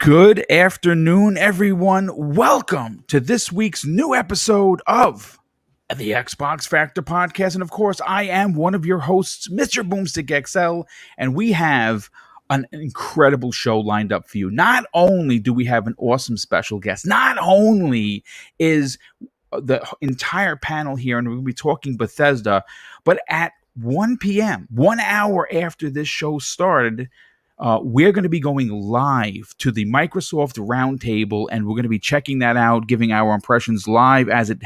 Good afternoon, everyone. Welcome to this week's new episode of the Xbox Factor Podcast. And of course, I am one of your hosts, MrBooMStickXL, and we have an incredible show lined up for you. Not only do we have an awesome special guest, not only is the entire panel here, and we're going to be talking Bethesda, but at 1 p.m., 1 hour after this show started, we're going to be going live to the Microsoft roundtable, and we're going to be checking that out, giving our impressions live as it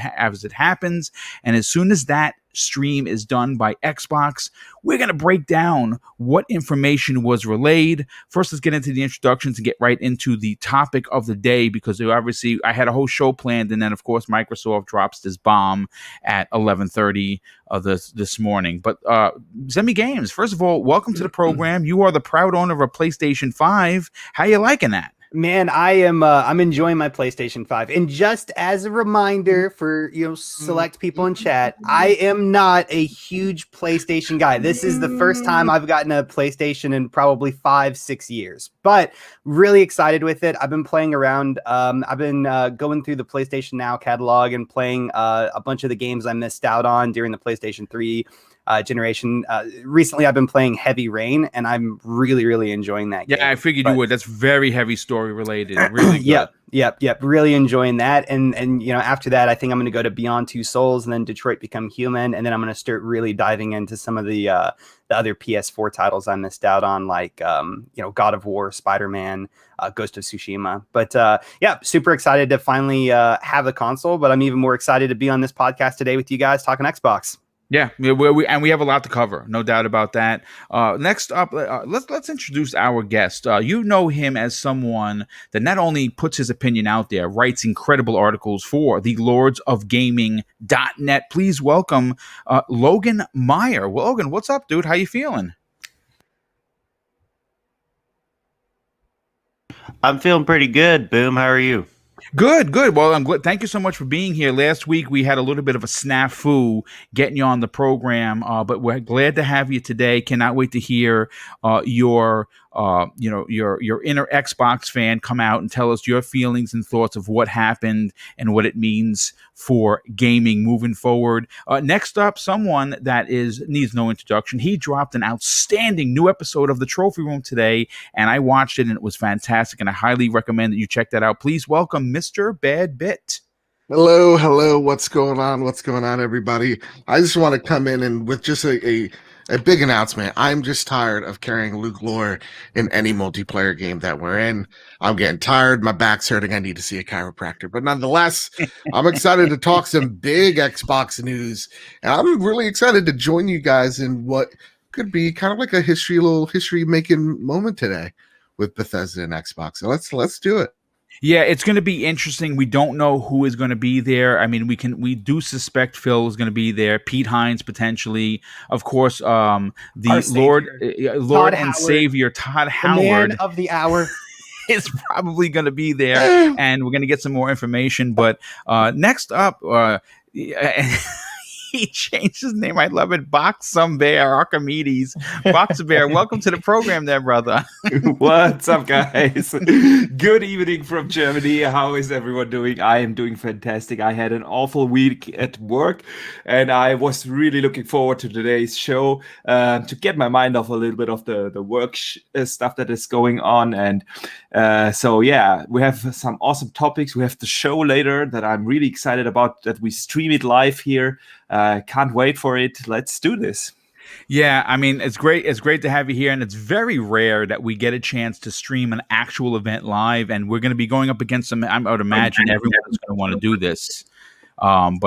happens. And as soon as that stream is done by Xbox, we're going to break down what information was relayed. First, let's get into the introductions and get right into the topic of the day, because obviously I had a whole show planned, and then of course Microsoft drops this bomb at 11:30 this morning. But Zemi Games, first of all, welcome to the program. You are the proud owner of a PlayStation 5. How you liking that? Man, I'm enjoying my PlayStation 5. And just as a reminder for select people in chat, I am not a huge PlayStation guy. This is the first time I've gotten a PlayStation in probably 5-6 years, but really excited with it. I've been playing around. I've been going through the PlayStation Now catalog and playing a bunch of the games I missed out on during the PlayStation 3 generation. Recently I've been playing Heavy Rain, and I'm really enjoying that game. Yeah, I figured you would. That's very heavy story related. Really good. Yep. Really enjoying that. And after that, I think I'm going to go to Beyond Two Souls and then Detroit Become Human. And then I'm going to start really diving into some of the other PS4 titles I missed out on, like, God of War, Spider-Man, Ghost of Tsushima. But super excited to finally have the console. But I'm even more excited to be on this podcast today with you guys talking Xbox. Yeah, we have a lot to cover, no doubt about that. Next up, let's introduce our guest. You know him as someone that not only puts his opinion out there, writes incredible articles for the lordsofgaming.net. Please welcome Logan Meyer. Logan, what's up, dude? How you feeling? I'm feeling pretty good, Boom. How are you? Good. Well, I'm glad. Thank you so much for being here. Last week we had a little bit of a snafu getting you on the program, but we're glad to have you today. Cannot wait to hear your inner Xbox fan come out and tell us your feelings and thoughts of what happened and what it means for gaming moving forward. Next up, someone that needs no introduction. He dropped an outstanding new episode of The Trophy Room today, and I watched it, and it was fantastic, and I highly recommend that you check that out. Please welcome Mr. Bad Bit. Hello. What's going on, everybody? I just want to come in and with just a big announcement. I'm just tired of carrying Luke lore in any multiplayer game that we're in. I'm getting tired. My back's hurting. I need to see a chiropractor. But nonetheless, I'm excited to talk some big Xbox news. And I'm really excited to join you guys in what could be kind of like a little history-making moment today with Bethesda and Xbox. So let's do it. Yeah, it's going to be interesting. We don't know who is going to be there. I mean, we do suspect Phil is going to be there. Pete Hines potentially, of course. The Lord and Howard. Savior Todd Howard, the man of the hour, is probably going to be there, and we're going to get some more information. But next up. He changed his name. I love it. Boxum Bear Archimedes. Boxer Bear, welcome to the program there, brother. What's up, guys? Good evening from Germany. How is everyone doing? I am doing fantastic. I had an awful week at work, and I was really looking forward to today's show to get my mind off a little bit of the work stuff that is going on. And we have some awesome topics. We have the show later that I'm really excited about, that we stream it live here. Can't wait for it. Let's do this. Yeah, I mean, it's great. It's great to have you here, and it's very rare that we get a chance to stream an actual event live, and we're going to be going up against some. I would imagine everyone is going to want to do this. I'm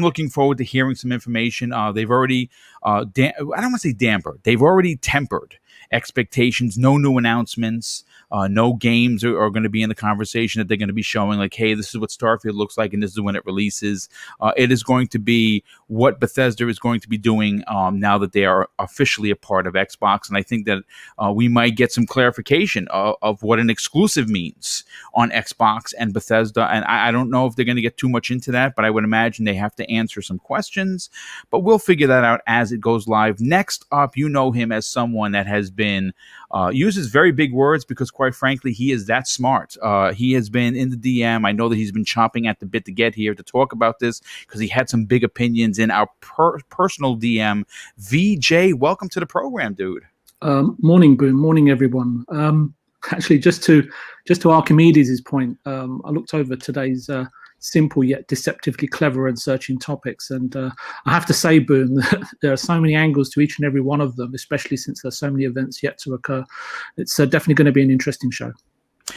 looking forward to hearing some information. They've already, I don't want to say dampered. They've already tempered expectations. No new announcements. No games are going to be in the conversation that they're going to be showing, like, hey, this is what Starfield looks like, and this is when it releases. It is going to be what Bethesda is going to be doing now that they are officially a part of Xbox. And I think that we might get some clarification of what an exclusive means on Xbox and Bethesda. And I don't know if they're going to get too much into that, but I would imagine they have to answer some questions. But we'll figure that out as it goes live. Next up, you know him as someone that has been uses very big words because, quite frankly, he is that smart. He has been in the DM. I know that he's been chomping at the bit to get here to talk about this because he had some big opinions in our personal DM. VJ, welcome to the program, dude. Morning, Boom. Morning, everyone. Actually, just to Archimedes' point, I looked over today's simple yet deceptively clever and searching topics, and I have to say, Boom, that there are so many angles to each and every one of them, especially since there's so many events yet to occur. It's definitely going to be an interesting show.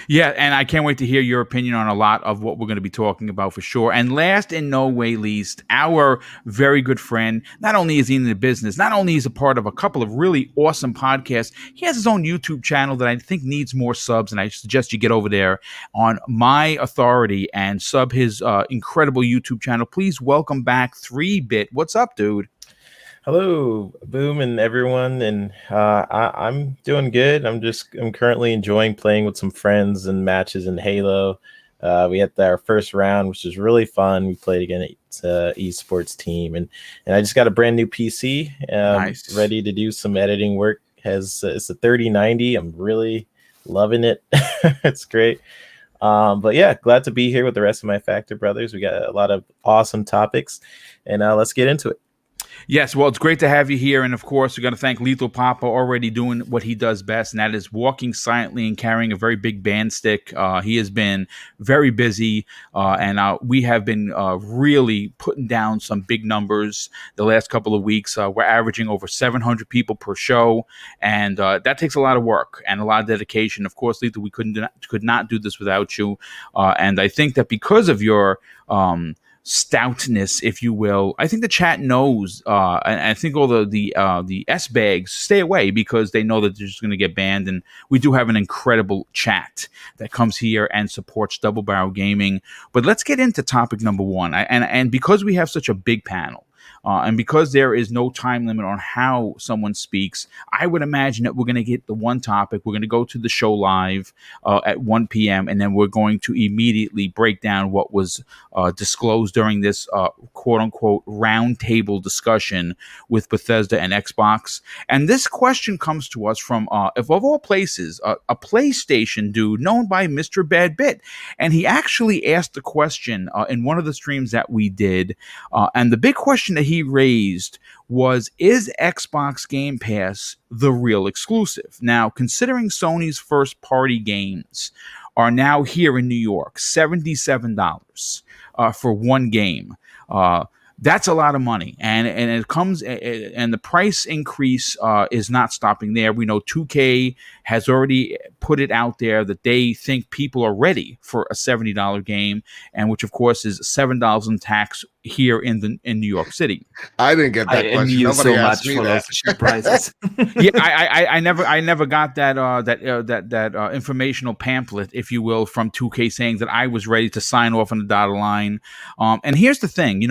Yeah, and I can't wait to hear your opinion on a lot of what we're going to be talking about for sure. And last and no way least, our very good friend, not only is he in the business, not only is he a part of a couple of really awesome podcasts, he has his own YouTube channel that I think needs more subs, and I suggest you get over there on my authority and sub his incredible YouTube channel. Please welcome back 3-Bit. What's up, dude? Hello, Boom and everyone, and I'm doing good. I'm currently enjoying playing with some friends and matches in Halo. We had our first round, which was really fun. We played against esports team, and I just got a brand new PC, Nice. ready to do some editing work. It's a 3090. I'm really loving it. It's great. But yeah, glad to be here with the rest of my Factor brothers. We got a lot of awesome topics, and let's get into it. Yes, well, it's great to have you here. And of course, we're going to thank Lethal Papa already doing what he does best, and that is walking silently and carrying a very big band stick. He has been very busy, and we have been really putting down some big numbers the last couple of weeks. We're averaging over 700 people per show, and that takes a lot of work and a lot of dedication. Of course, Lethal, we could not do this without you. And I think that because of your stoutness, if you will, I think the chat knows, and I think all the S bags stay away because they know that they're just going to get banned. And we do have an incredible chat that comes here and supports Double Barrel Gaming. But let's get into topic number one. And because we have such a big panel, and because there is no time limit on how someone speaks, I would imagine that we're going to get the one topic. We're going to go to the show live at 1 p.m., and then we're going to immediately break down what was disclosed during this quote-unquote roundtable discussion with Bethesda and Xbox. And this question comes to us from, of all places, a PlayStation dude known by Mr. Bad Bit. And he actually asked the question in one of the streams that we did. And the big question that he raised was, is Xbox Game Pass the real exclusive? Now, considering Sony's first-party games are now here in New York, $77 for one game. That's a lot of money, and it comes, and the price increase is not stopping there. We know 2K has already put it out there that they think people are ready for a $70 game, and which of course is $7 in tax here in New York City. I didn't get that question. You Nobody so asked much me for that. those cheap prices. Yeah, I never got that informational pamphlet, if you will, from 2K saying that I was ready to sign off on the dotted line. And here's the thing,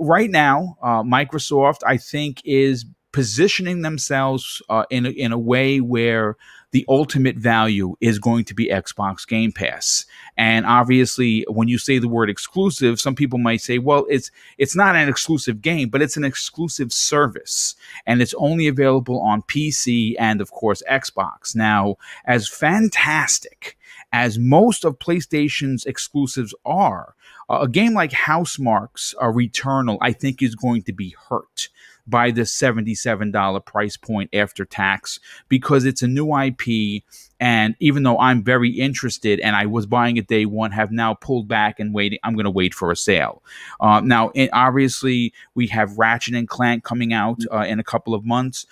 right now, Microsoft, I think, is positioning themselves in a way where the ultimate value is going to be Xbox Game Pass. And obviously, when you say the word exclusive, some people might say, well, it's not an exclusive game, but it's an exclusive service. And it's only available on PC and, of course, Xbox. Now, as fantastic as most of PlayStation's exclusives are, a game like Housemarque's Returnal, I think, is going to be hurt by this $77 price point after tax because it's a new IP. And even though I'm very interested and I was buying it day one, have now pulled back and waiting. I'm going to wait for a sale. Now, obviously, we have Ratchet and Clank coming out in a couple of months.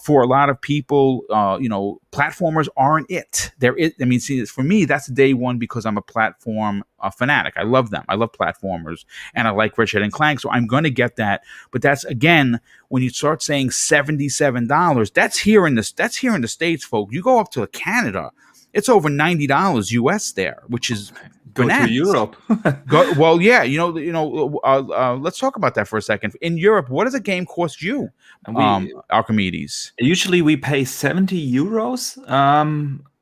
For a lot of people, platformers aren't it. See, for me, that's day one because I'm a platform fanatic. I love them. I love platformers, and I like Ratchet and Clank, so I'm going to get that. But that's, again, when you start saying $77, that's here in the States, folks. You go up to Canada, it's over $90 US there, which is Go bananas. to Europe. Let's talk about that for a second. In Europe, what does a game cost you, Archimedes? Usually we pay 70 euros.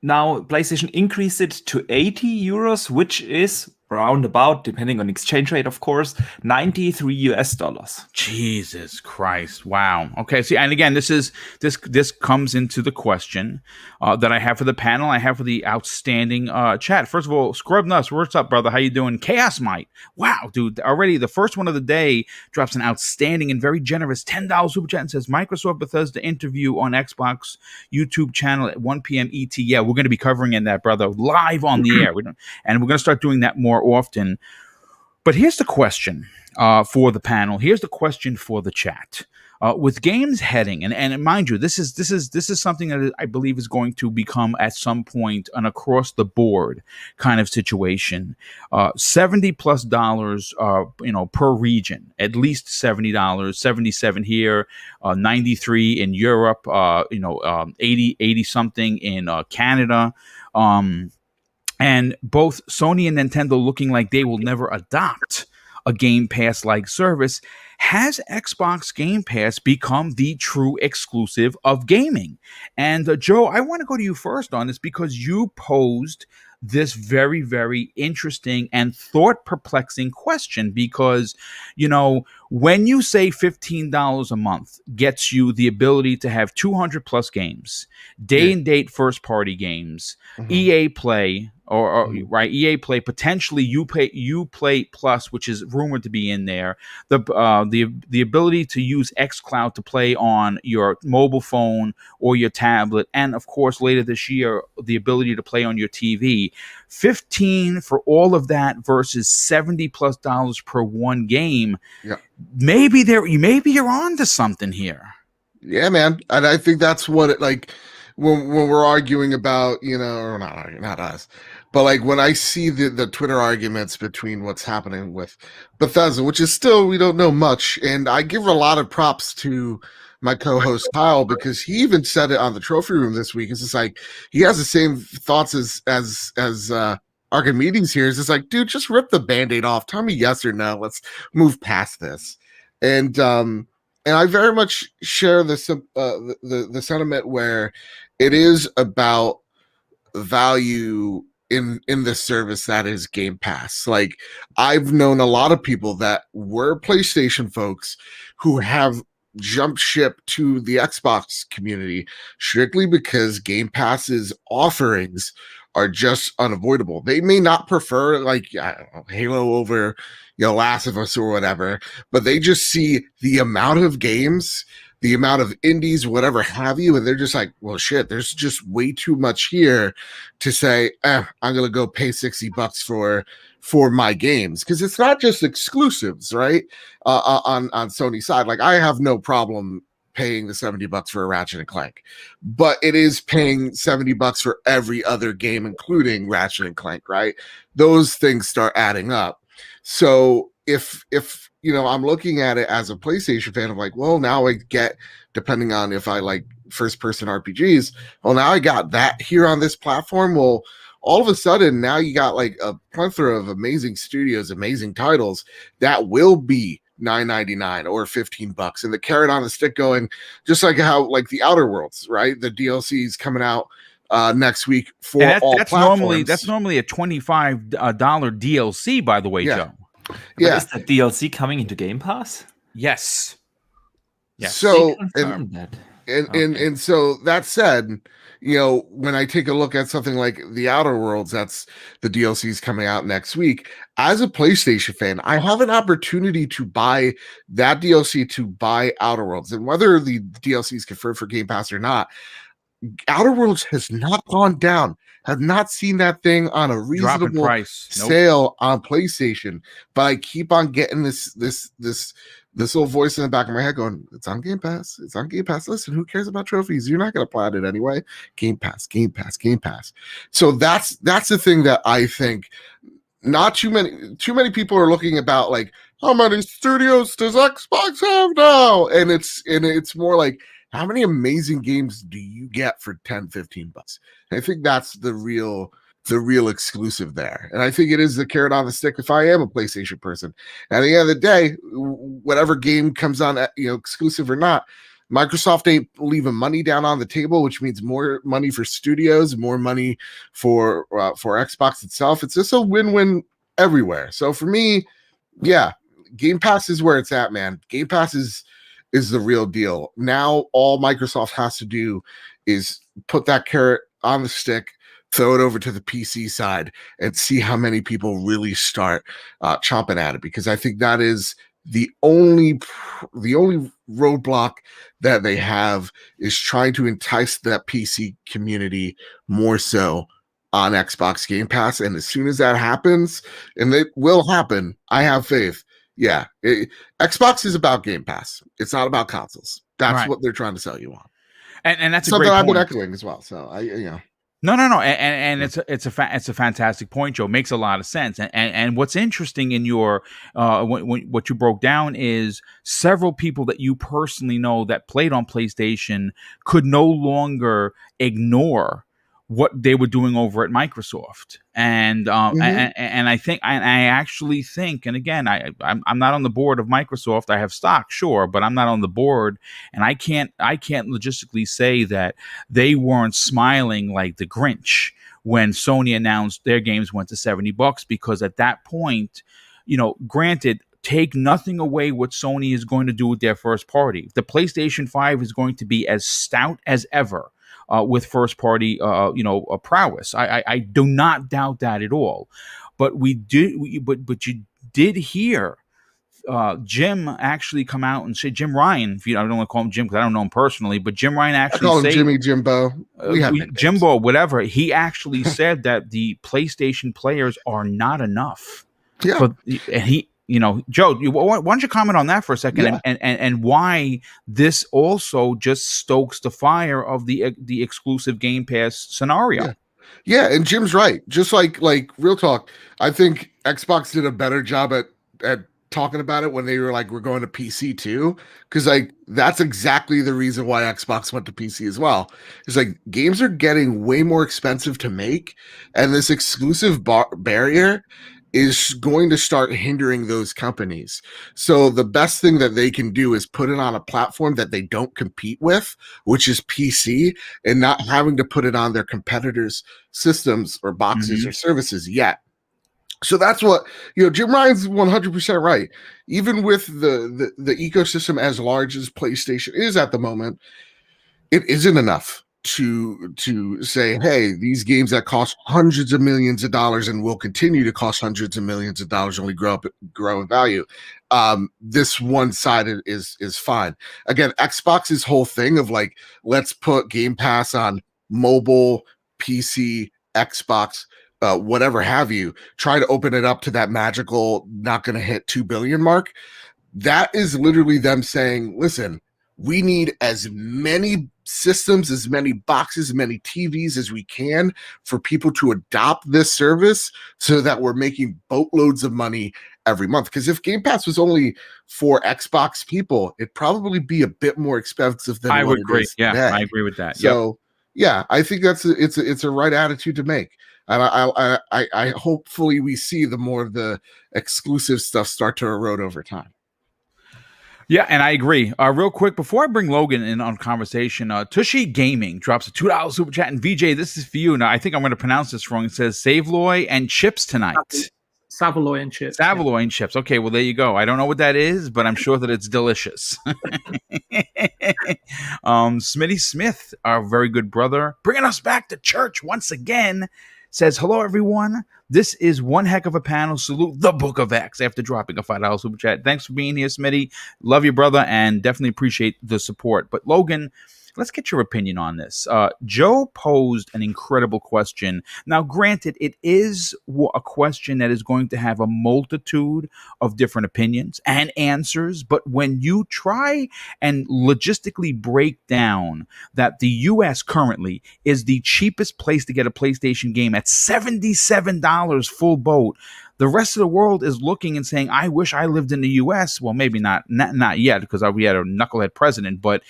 Now PlayStation increased it to 80 euros, which is roundabout, depending on exchange rate, of course, $93. Jesus Christ! Wow. Okay. See, and again, this comes into the question that I have for the panel. I have for the outstanding chat. First of all, Scrub Nuts, what's up, brother? How you doing? Chaos Might. Wow, dude! Already the first one of the day drops an outstanding and very generous $10 super chat and says Microsoft Bethesda interview on Xbox YouTube channel at 1 p.m. ET. Yeah, we're going to be covering in that, brother, live on the air. And we're going to start doing that more often. But here's the question for the panel. Here's the question for the chat. With games heading, and mind you, this is something that I believe is going to become at some point an across the board kind of situation. $70+ per region, at least $70, 77 here, 93 in Europe, 80 something in Canada. And both Sony and Nintendo looking like they will never adopt a Game Pass-like service. Has Xbox Game Pass become the true exclusive of gaming? And Joe, I want to go to you first on this because you posed this very, very interesting and thought-perplexing question because, when you say $15 a month gets you the ability to have 200+ games, day-and-date first-party games, EA Play, right? EA Play, potentially Uplay Plus, which is rumored to be in there. The ability to use xCloud to play on your mobile phone or your tablet, and of course later this year the ability to play on your TV. $15 for all of that versus $70+ per one game. Yeah. Maybe you're on to something here. Yeah, man. And I think that's what it like when we're arguing about, or not us, but like when I see the Twitter arguments between what's happening with Bethesda, which is still, we don't know much. And I give a lot of props to my co-host Kyle, because he even said it on the trophy room this week. It's just like, he has the same thoughts as Archimedes here. It's just like, dude, just rip the Band-Aid off. Tell me yes or no. Let's move past this. And I very much share the sentiment where it is about value in the service that is Game Pass. Like, I've known a lot of people that were PlayStation folks who have jumped ship to the Xbox community strictly because Game Pass's offerings are just unavoidable. They may not prefer, like, I don't know, Halo over, Last of Us or whatever, but they just see the amount of games, the amount of indies, whatever have you, and they're just like, well, shit, there's just way too much here to say, I'm gonna go pay $60 for my games, because it's not just exclusives, right? On Sony's side, like, I have no problem paying the $70 for a Ratchet and Clank, but it is paying $70 for every other game, including Ratchet and Clank, right? Those things start adding up. So if I'm looking at it as a PlayStation fan, I'm like, well, now I get, depending on if I like first-person RPGs, well, now I got that here on this platform. Well, all of a sudden, now you got like a plethora of amazing studios, amazing titles that will be $9.99 or $15, and the carrot on the stick going, just like how like the Outer Worlds, right? The DLC is coming out next week for all platforms. That's normally a $25 DLC, by the way, Joe. Yeah, is that DLC coming into Game Pass? Yes. So that. And so that said, when I take a look at something like the Outer Worlds, that's the DLCs coming out next week. As a PlayStation fan, I have an opportunity to buy that DLC to buy Outer Worlds, and whether the DLC is confirmed for Game Pass or not, Outer Worlds has not gone down. Have not seen that thing on a reasonable price sale on PlayStation, but I keep on getting this little voice in the back of my head going, it's on Game Pass. It's on Game Pass. Listen, who cares about trophies? You're not going to plat it anyway. Game Pass, Game Pass, Game Pass. So that's the thing that I think not too many people are looking about, like, how many studios does Xbox have now? And it's more like, how many amazing games do you get for $10-15? And I think that's the real exclusive there. And I think it is the carrot on the stick if I am a PlayStation person. At the end of the day, whatever game comes on, exclusive or not, Microsoft ain't leaving money down on the table, which means more money for studios, more money for Xbox itself. It's just a win-win everywhere. So for me, yeah, Game Pass is where it's at, man. Game Pass is the real deal. Now all Microsoft has to do is put that carrot on the stick, throw it over to the PC side, and see how many people really start chomping at it. Because I think that is the only roadblock that they have, is trying to entice that PC community more so on Xbox Game Pass. And as soon as that happens, and it will happen, I have faith. Yeah, Xbox is about Game Pass. It's not about consoles. That's what they're trying to sell you on. And that's something a great I've point. been echoing as well. So No, and it's a fantastic point, Joe. Makes a lot of sense. And what's interesting in your what you broke down is several people that you personally know that played on PlayStation could no longer ignore what they were doing over at Microsoft. And and I think, and I actually think, and again, I'm not on the board of Microsoft. I have stock, sure, but I'm not on the board, and I can't logistically say that they weren't smiling like the Grinch when Sony announced their games went to $70, because at that point, granted, take nothing away what Sony is going to do with their first party. The PlayStation 5 is going to be as stout as ever. With first party, prowess. I do not doubt that at all. But but you did hear Jim actually come out and say, Jim Ryan, I don't want to call him Jim because I don't know him personally, but Jim Ryan actually I call him Jimmy, Jimbo. Jimbo, whatever. He actually said that the PlayStation players are not enough. Yeah. And he, Joe, why don't you comment on that for a second, and why this also just stokes the fire of the exclusive Game Pass scenario? Yeah, and Jim's right. Just like real talk, I think Xbox did a better job at talking about it when they were like, we're going to PC too, because that's exactly the reason why Xbox went to PC as well. It's like games are getting way more expensive to make, and this exclusive barrier is going to start hindering those companies. So the best thing that they can do is put it on a platform that they don't compete with, which is PC, and not having to put it on their competitors' systems or boxes or services yet. So that's what, Jim Ryan's 100% right. Even with the ecosystem as large as PlayStation is at the moment, it isn't enough to say, hey, these games that cost hundreds of millions of dollars and will continue to cost hundreds of millions of dollars only grow in value. This one sided is fine. Again, Xbox's whole thing of like, let's put Game Pass on mobile, PC, Xbox, whatever have you, try to open it up to that magical not going to hit 2 billion mark. That is literally them saying, listen, we need as many systems, as many boxes, as many TVs as we can for people to adopt this service so that we're making boatloads of money every month. Because if Game Pass was only for Xbox people, it'd probably be a bit more expensive than I what would agree. It is Yeah, today. I agree with that. So yeah, I think it's a right attitude to make. And I hopefully we see the more of the exclusive stuff start to erode over time. Yeah, and I agree. Real quick, before I bring Logan in on conversation, Tushy Gaming drops a $2 super chat. And VJ, this is for you. Now, I think I'm going to pronounce this wrong. It says Savaloy and chips tonight. Savaloy and chips. Savaloy and chips. Okay, well, there you go. I don't know what that is, but I'm sure that it's delicious. Smitty Smith, our very good brother, bringing us back to church once again, says, hello, everyone. This is one heck of a panel. Salute the Book of X after dropping a $5 super chat. Thanks for being here, Smitty. Love you, brother, and definitely appreciate the support. But Logan, let's get your opinion on this. Joe posed an incredible question. Now, granted, it is a question that is going to have a multitude of different opinions and answers. But when you try and logistically break down that the U.S. currently is the cheapest place to get a PlayStation game at $77 full boat, the rest of the world is looking and saying, I wish I lived in the U.S. Well, maybe not yet, because we had a knucklehead president. But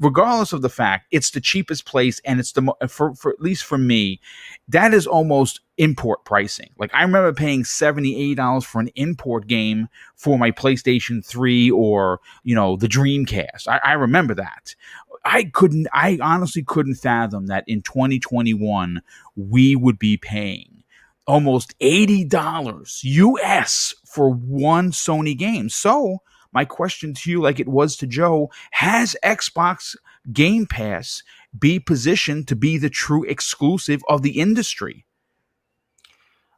regardless of the fact, it's the cheapest place, and it's for at least for me, that is almost import pricing. Like, I remember paying $78 for an import game for my PlayStation 3 or the Dreamcast. I remember that. I honestly couldn't fathom that in 2021 we would be paying almost $80 US for one Sony game. So my question to you, like it was to Joe, has Xbox Game Pass be positioned to be the true exclusive of the industry?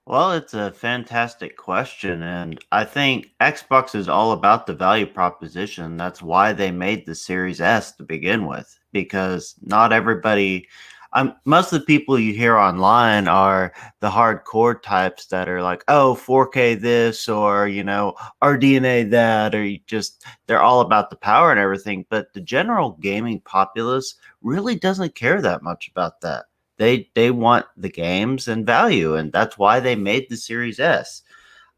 Well, it's a fantastic question, and I think Xbox is all about the value proposition. That's why they made the Series S to begin with, because not everybody, most of the people you hear online are the hardcore types that are like, oh, 4K this, or, RDNA that, or they're all about the power and everything. But the general gaming populace really doesn't care that much about that. They want the games and value, and that's why they made the Series S.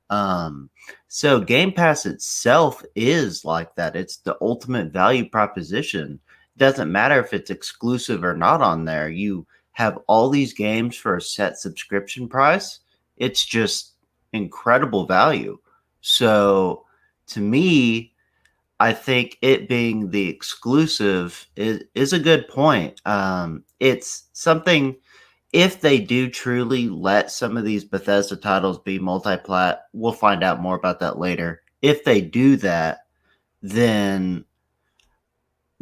So Game Pass itself is like that. It's the ultimate value proposition. Doesn't matter if it's exclusive or not on there. You have all these games for a set subscription price. It's just incredible value. So to me, I think it being the exclusive is a good point. It's something, if they do truly let some of these Bethesda titles be multi-plat, we'll find out more about that later. If they do that, then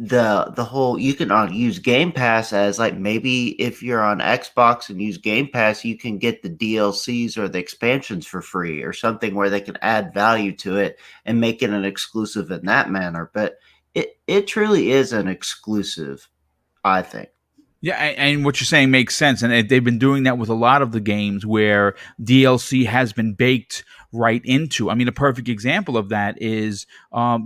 the whole, you can use Game Pass as like, maybe if you're on Xbox and use Game Pass, you can get the DLCs or the expansions for free or something where they can add value to it and make it an exclusive in that manner. But it truly is an exclusive, I think. Yeah, and what you're saying makes sense. And they've been doing that with a lot of the games where DLC has been baked right into. I mean, a perfect example of that is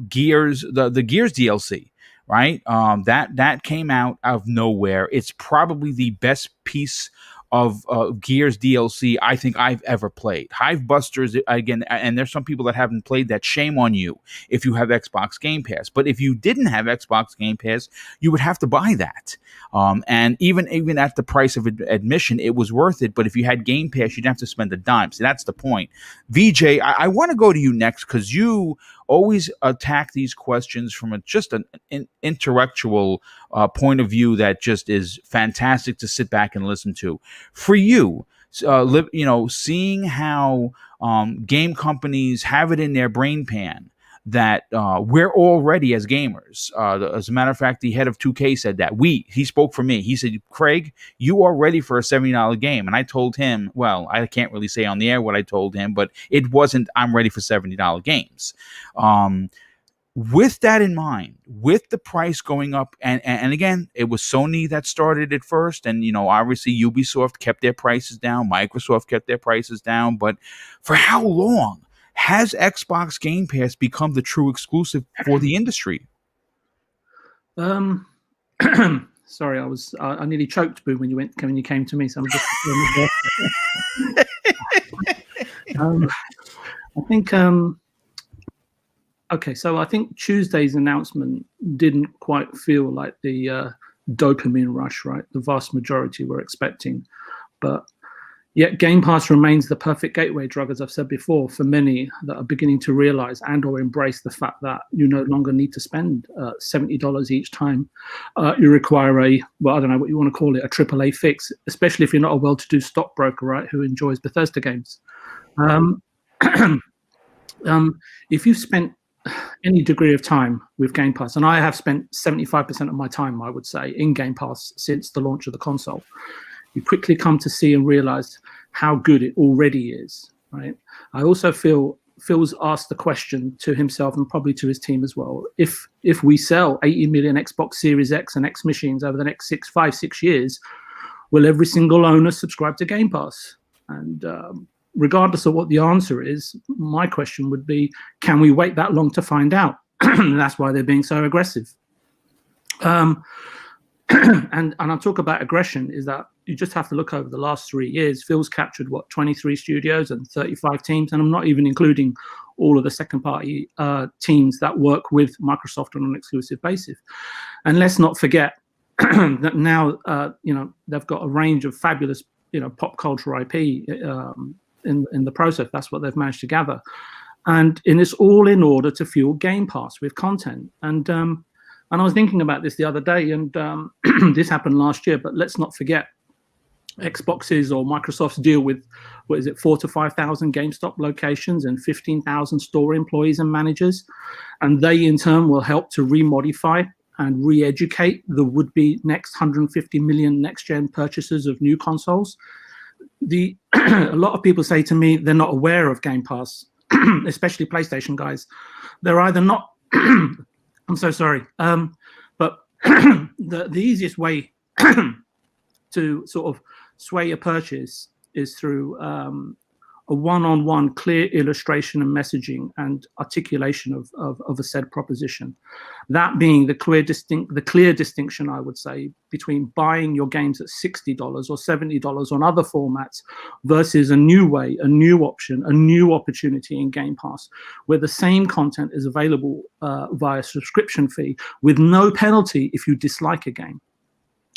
Gears, the Gears DLC, right? That came out of nowhere. It's probably the best piece of Gears DLC I think I've ever played. Hivebusters, again, and there's some people that haven't played that. Shame on you if you have Xbox Game Pass. But if you didn't have Xbox Game Pass, you would have to buy that. And even at the price of admission, it was worth it. But if you had Game Pass, you'd have to spend a dime. So that's the point. VJ, I want to go to you next because you always attack these questions from just an intellectual point of view that just is fantastic to sit back and listen to. For you, seeing how game companies have it in their brain pan that we're all ready as gamers. As a matter of fact, the head of 2K said that. He spoke for me. He said, Craig, you are ready for a $70 game. And I told him, well, I can't really say on the air what I told him, but it wasn't, I'm ready for $70 games. With that in mind, with the price going up, and again, it was Sony that started it first, and obviously Ubisoft kept their prices down, Microsoft kept their prices down, but for how long has Xbox Game Pass become the true exclusive for the industry? Sorry, I nearly choked, Boom, when you came to me. So I'm just. I think. Okay, so I think Tuesday's announcement didn't quite feel like the dopamine rush, right? The vast majority were expecting, but yet Game Pass remains the perfect gateway drug, as I've said before, for many that are beginning to realize and or embrace the fact that you no longer need to spend $70 each time you require I don't know what you want to call it, a AAA fix, especially if you're not a well-to-do stockbroker, right, who enjoys Bethesda games. If you've spent any degree of time with Game Pass, and I have spent 75% of my time, I would say, in Game Pass since the launch of the console, you quickly come to see and realize how good it already is, right? I also feel Phil's asked the question to himself and probably to his team as well. If we sell 80 million Xbox Series X and X machines over the next 6 years, will every single owner subscribe to Game Pass? And regardless of what the answer is, my question would be, can we wait that long to find out? And that's why they're being so aggressive. And I'll talk about aggression, is that you just have to look over the last 3 years. Phil's captured, 23 studios and 35 teams, and I'm not even including all of the second-party teams that work with Microsoft on an exclusive basis. And let's not forget that now, they've got a range of fabulous, pop culture IP in the process. That's what they've managed to gather, and it's all in order to fuel Game Pass with content. And I was thinking about this the other day, and this happened last year, but let's not forget Xbox's or Microsoft's deal with, 4,000 to 5,000 GameStop locations and 15,000 store employees and managers, and they in turn will help to remodify and re-educate the would-be next 150 million next-gen purchasers of new consoles. A lot of people say to me they're not aware of Game Pass, especially PlayStation guys. They're either not. I'm so sorry, but the easiest way to sort of sway a purchase is through a one-on-one clear illustration and messaging and articulation of a said proposition. That being the clear distinction, I would say, between buying your games at $60 or $70 on other formats versus a new way, a new option, a new opportunity in Game Pass, where the same content is available via subscription fee with no penalty if you dislike a game.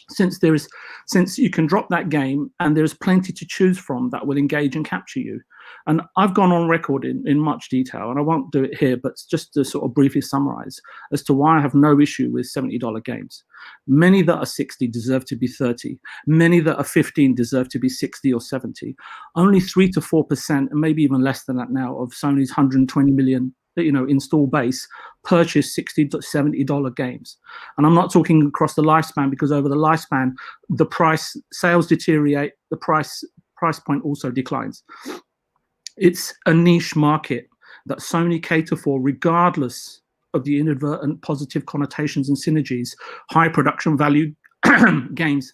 Since you can drop that game and there's plenty to choose from that will engage and capture you. And I've gone on record in much detail, and I won't do it here, but just to sort of briefly summarize as to why I have no issue with $70 games. Many that are 60 deserve to be 30. Many that are 15 deserve to be 60 or 70. Only 3 to 4%, and maybe even less than that now, of Sony's 120 million install base purchase $60 to $70 games. And I'm not talking across the lifespan, because over the lifespan the sales deteriorate, the price point also declines. It's a niche market that Sony cater for, regardless of the inadvertent positive connotations and synergies high production value games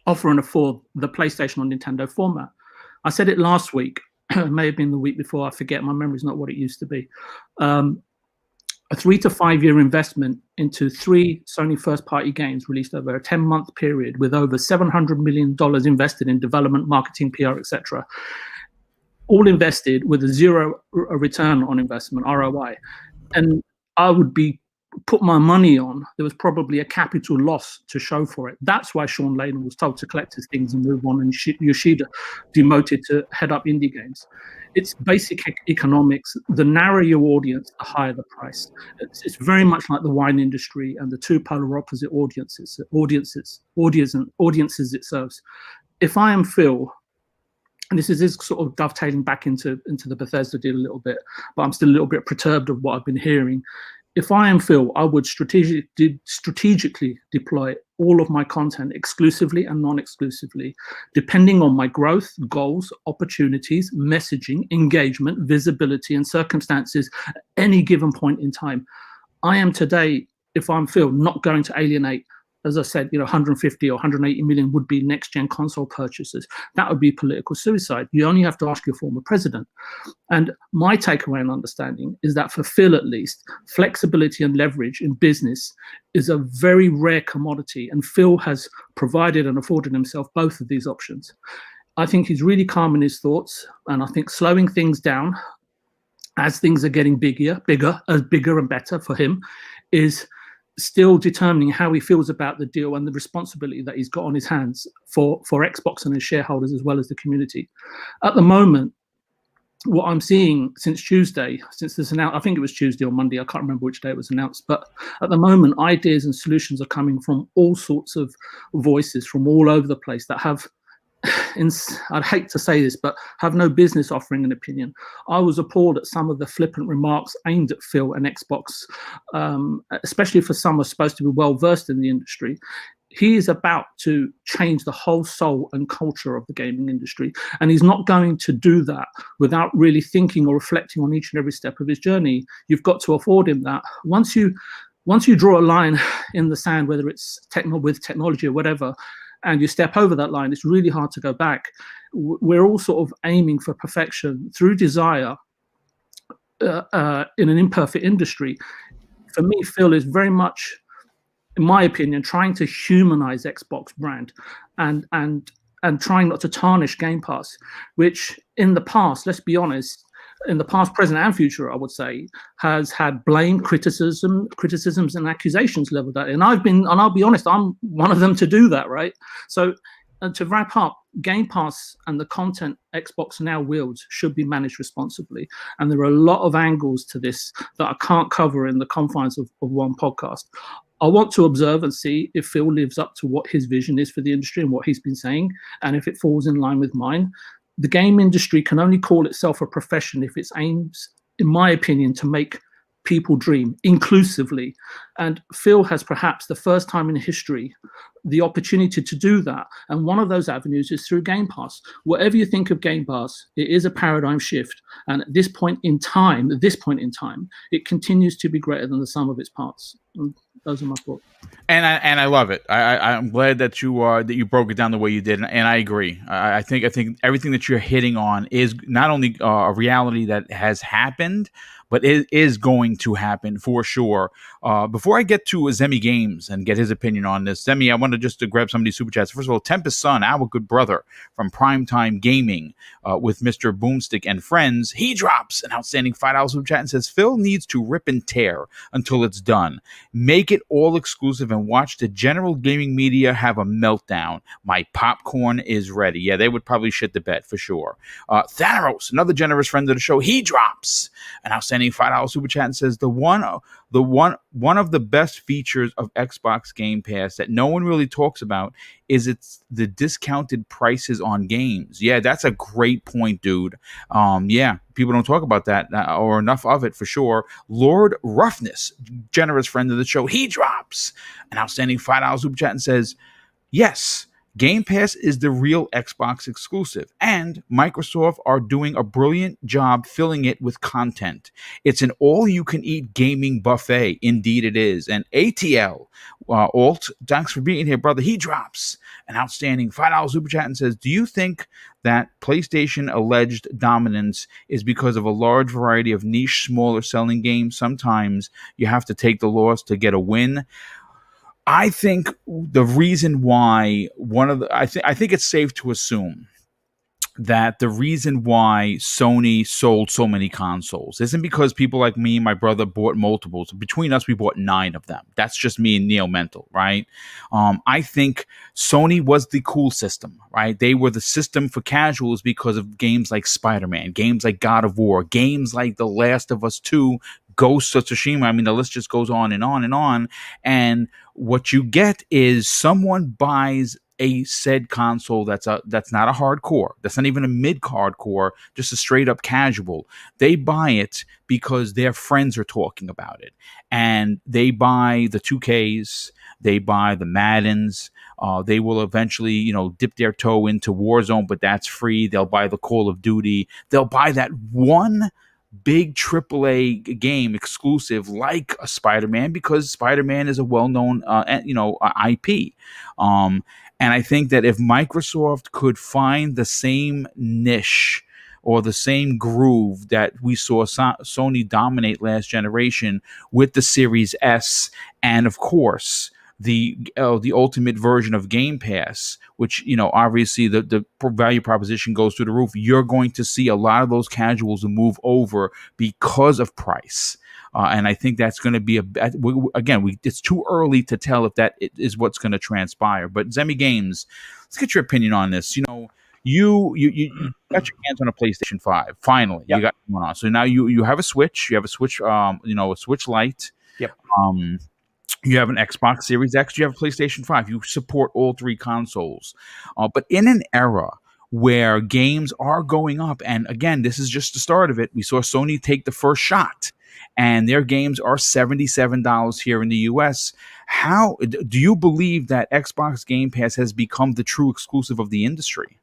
offer and afford the PlayStation or Nintendo format. I said it last week. It may have been the week before, I forget, my memory's not what it used to be. A 3 to 5 year investment into 3 Sony first-party games released over a 10-month period with over $700 million invested in development, marketing, PR, etc. All invested with a zero return on investment, ROI. And I would put my money on there was probably a capital loss to show for it. That's why Sean Layden was told to collect his things and move on, and Yoshida demoted to head up indie games. It's basic economics. The narrower your audience, the higher the price. It's very much like the wine industry and the two polar opposite audiences it serves. If I am Phil, and this is sort of dovetailing back into the Bethesda deal a little bit, but I'm still a little bit perturbed of what I've been hearing. If I am Phil, I would strategically deploy all of my content exclusively and non-exclusively, depending on my growth, goals, opportunities, messaging, engagement, visibility, and circumstances at any given point in time. I am today, if I'm Phil, not going to alienate, as I said, 150 or 180 million would be next-gen console purchases. That would be political suicide. You only have to ask your former president. And my takeaway and understanding is that for Phil, at least, flexibility and leverage in business is a very rare commodity. And Phil has provided and afforded himself both of these options. I think he's really calm in his thoughts. And I think slowing things down as things are getting bigger and better for him is still determining how he feels about the deal and the responsibility that he's got on his hands for Xbox and his shareholders as well as the community. At the moment, what I'm seeing since Tuesday, since this announced, I think it was Tuesday or Monday, I can't remember which day it was announced, but at the moment, ideas and solutions are coming from all sorts of voices from all over the place that have, I'd hate to say this, but have no business offering an opinion. I was appalled at some of the flippant remarks aimed at Phil and Xbox, especially for some who are supposed to be well versed in the industry. He is about to change the whole soul and culture of the gaming industry, and he's not going to do that without really thinking or reflecting on each and every step of his journey. You've got to afford him that. Once you draw a line in the sand, whether it's with technology or whatever, and you step over that line, it's really hard to go back. We're all sort of aiming for perfection through desire in an imperfect industry. For me, Phil is very much, in my opinion, trying to humanize Xbox brand and trying not to tarnish Game Pass, which in the past, let's be honest, in the past, present, and future, I would say, has had blame, criticisms, and accusations leveled at it. And I'll be honest, I'm one of them to do that, right? So to wrap up, Game Pass and the content Xbox now wields should be managed responsibly. And there are a lot of angles to this that I can't cover in the confines of one podcast. I want to observe and see if Phil lives up to what his vision is for the industry and what he's been saying, and if it falls in line with mine. The game industry can only call itself a profession if it aims, in my opinion, to make people dream inclusively. And Phil has perhaps the first time in history the opportunity to do that. And one of those avenues is through Game Pass. Whatever you think of Game Pass, it is a paradigm shift. And at this point in time, it continues to be greater than the sum of its parts. And those are my thoughts. And I love it. I'm glad that you broke it down the way you did, and I agree. I think everything that you're hitting on is not only a reality that has happened, but it is going to happen for sure. Before I get to Zemi Games and get his opinion on this, Zemi, I wanted just to grab some of these super chats. First of all, Tempest Sun, our good brother from Primetime Gaming with Mr. Boomstick and friends, he drops an outstanding $5 super chat and says, Phil needs to rip and tear until it's done. Make it all exclusive and watch the general gaming media have a meltdown. My popcorn is ready. Yeah, they would probably shit the bed for sure. Thanos, another generous friend of the show, he drops an outstanding $5 super chat and says, one of the best features of Xbox Game Pass that no one really talks about is it's the discounted prices on games. Yeah, that's a great point, dude. Yeah, people don't talk about that or enough of it for sure. Lord Roughness, generous friend of the show, he drops an outstanding $5 super chat and says, yes, Game Pass is the real Xbox exclusive, and Microsoft are doing a brilliant job filling it with content. It's an all-you-can-eat gaming buffet. Indeed it is. And ATL, Alt, thanks for being here, brother. He drops an outstanding $5 super chat and says, do you think that PlayStation alleged dominance is because of a large variety of niche, smaller selling games? Sometimes you have to take the loss to get a win. I think the reason why I think it's safe to assume that the reason why Sony sold so many consoles isn't because people like me and my brother bought multiples. Between us, we bought 9 of them. That's just me and Neo Mental, right? I think Sony was the cool system, right? They were the system for casuals because of games like Spider-Man, games like God of War, games like The Last of Us 2, Ghost of Tsushima. I mean, the list just goes on and on and on. And what you get is someone buys a said console that's not a hardcore, that's not even a mid-hardcore, just a straight up casual. They buy it because their friends are talking about it, and they buy the 2Ks, they buy the Maddens. They will eventually, dip their toe into Warzone, but that's free. They'll buy the Call of Duty. They'll buy that one big AAA game exclusive like a Spider-Man because Spider-Man is a well-known, IP. And I think that if Microsoft could find the same niche or the same groove that we saw Sony dominate last generation with the Series S, and of course the ultimate version of Game Pass, which obviously the value proposition goes through the roof, you're going to see a lot of those casuals move over because of price. And I think that's going to be it's too early to tell if that is what's going to transpire. But Zemi Games, let's get your opinion on this. You got your hands on a PlayStation 5. Finally, Yep. You got one on. So now you have a Switch. You have a Switch. A Switch Lite. Yep. You have an Xbox Series X. You have a PlayStation 5. You support all 3 consoles. But in an era where games are going up, and again, this is just the start of it. We saw Sony take the first shot, and their games are $77 here in the US. How do you believe that Xbox Game Pass has become the true exclusive of the industry?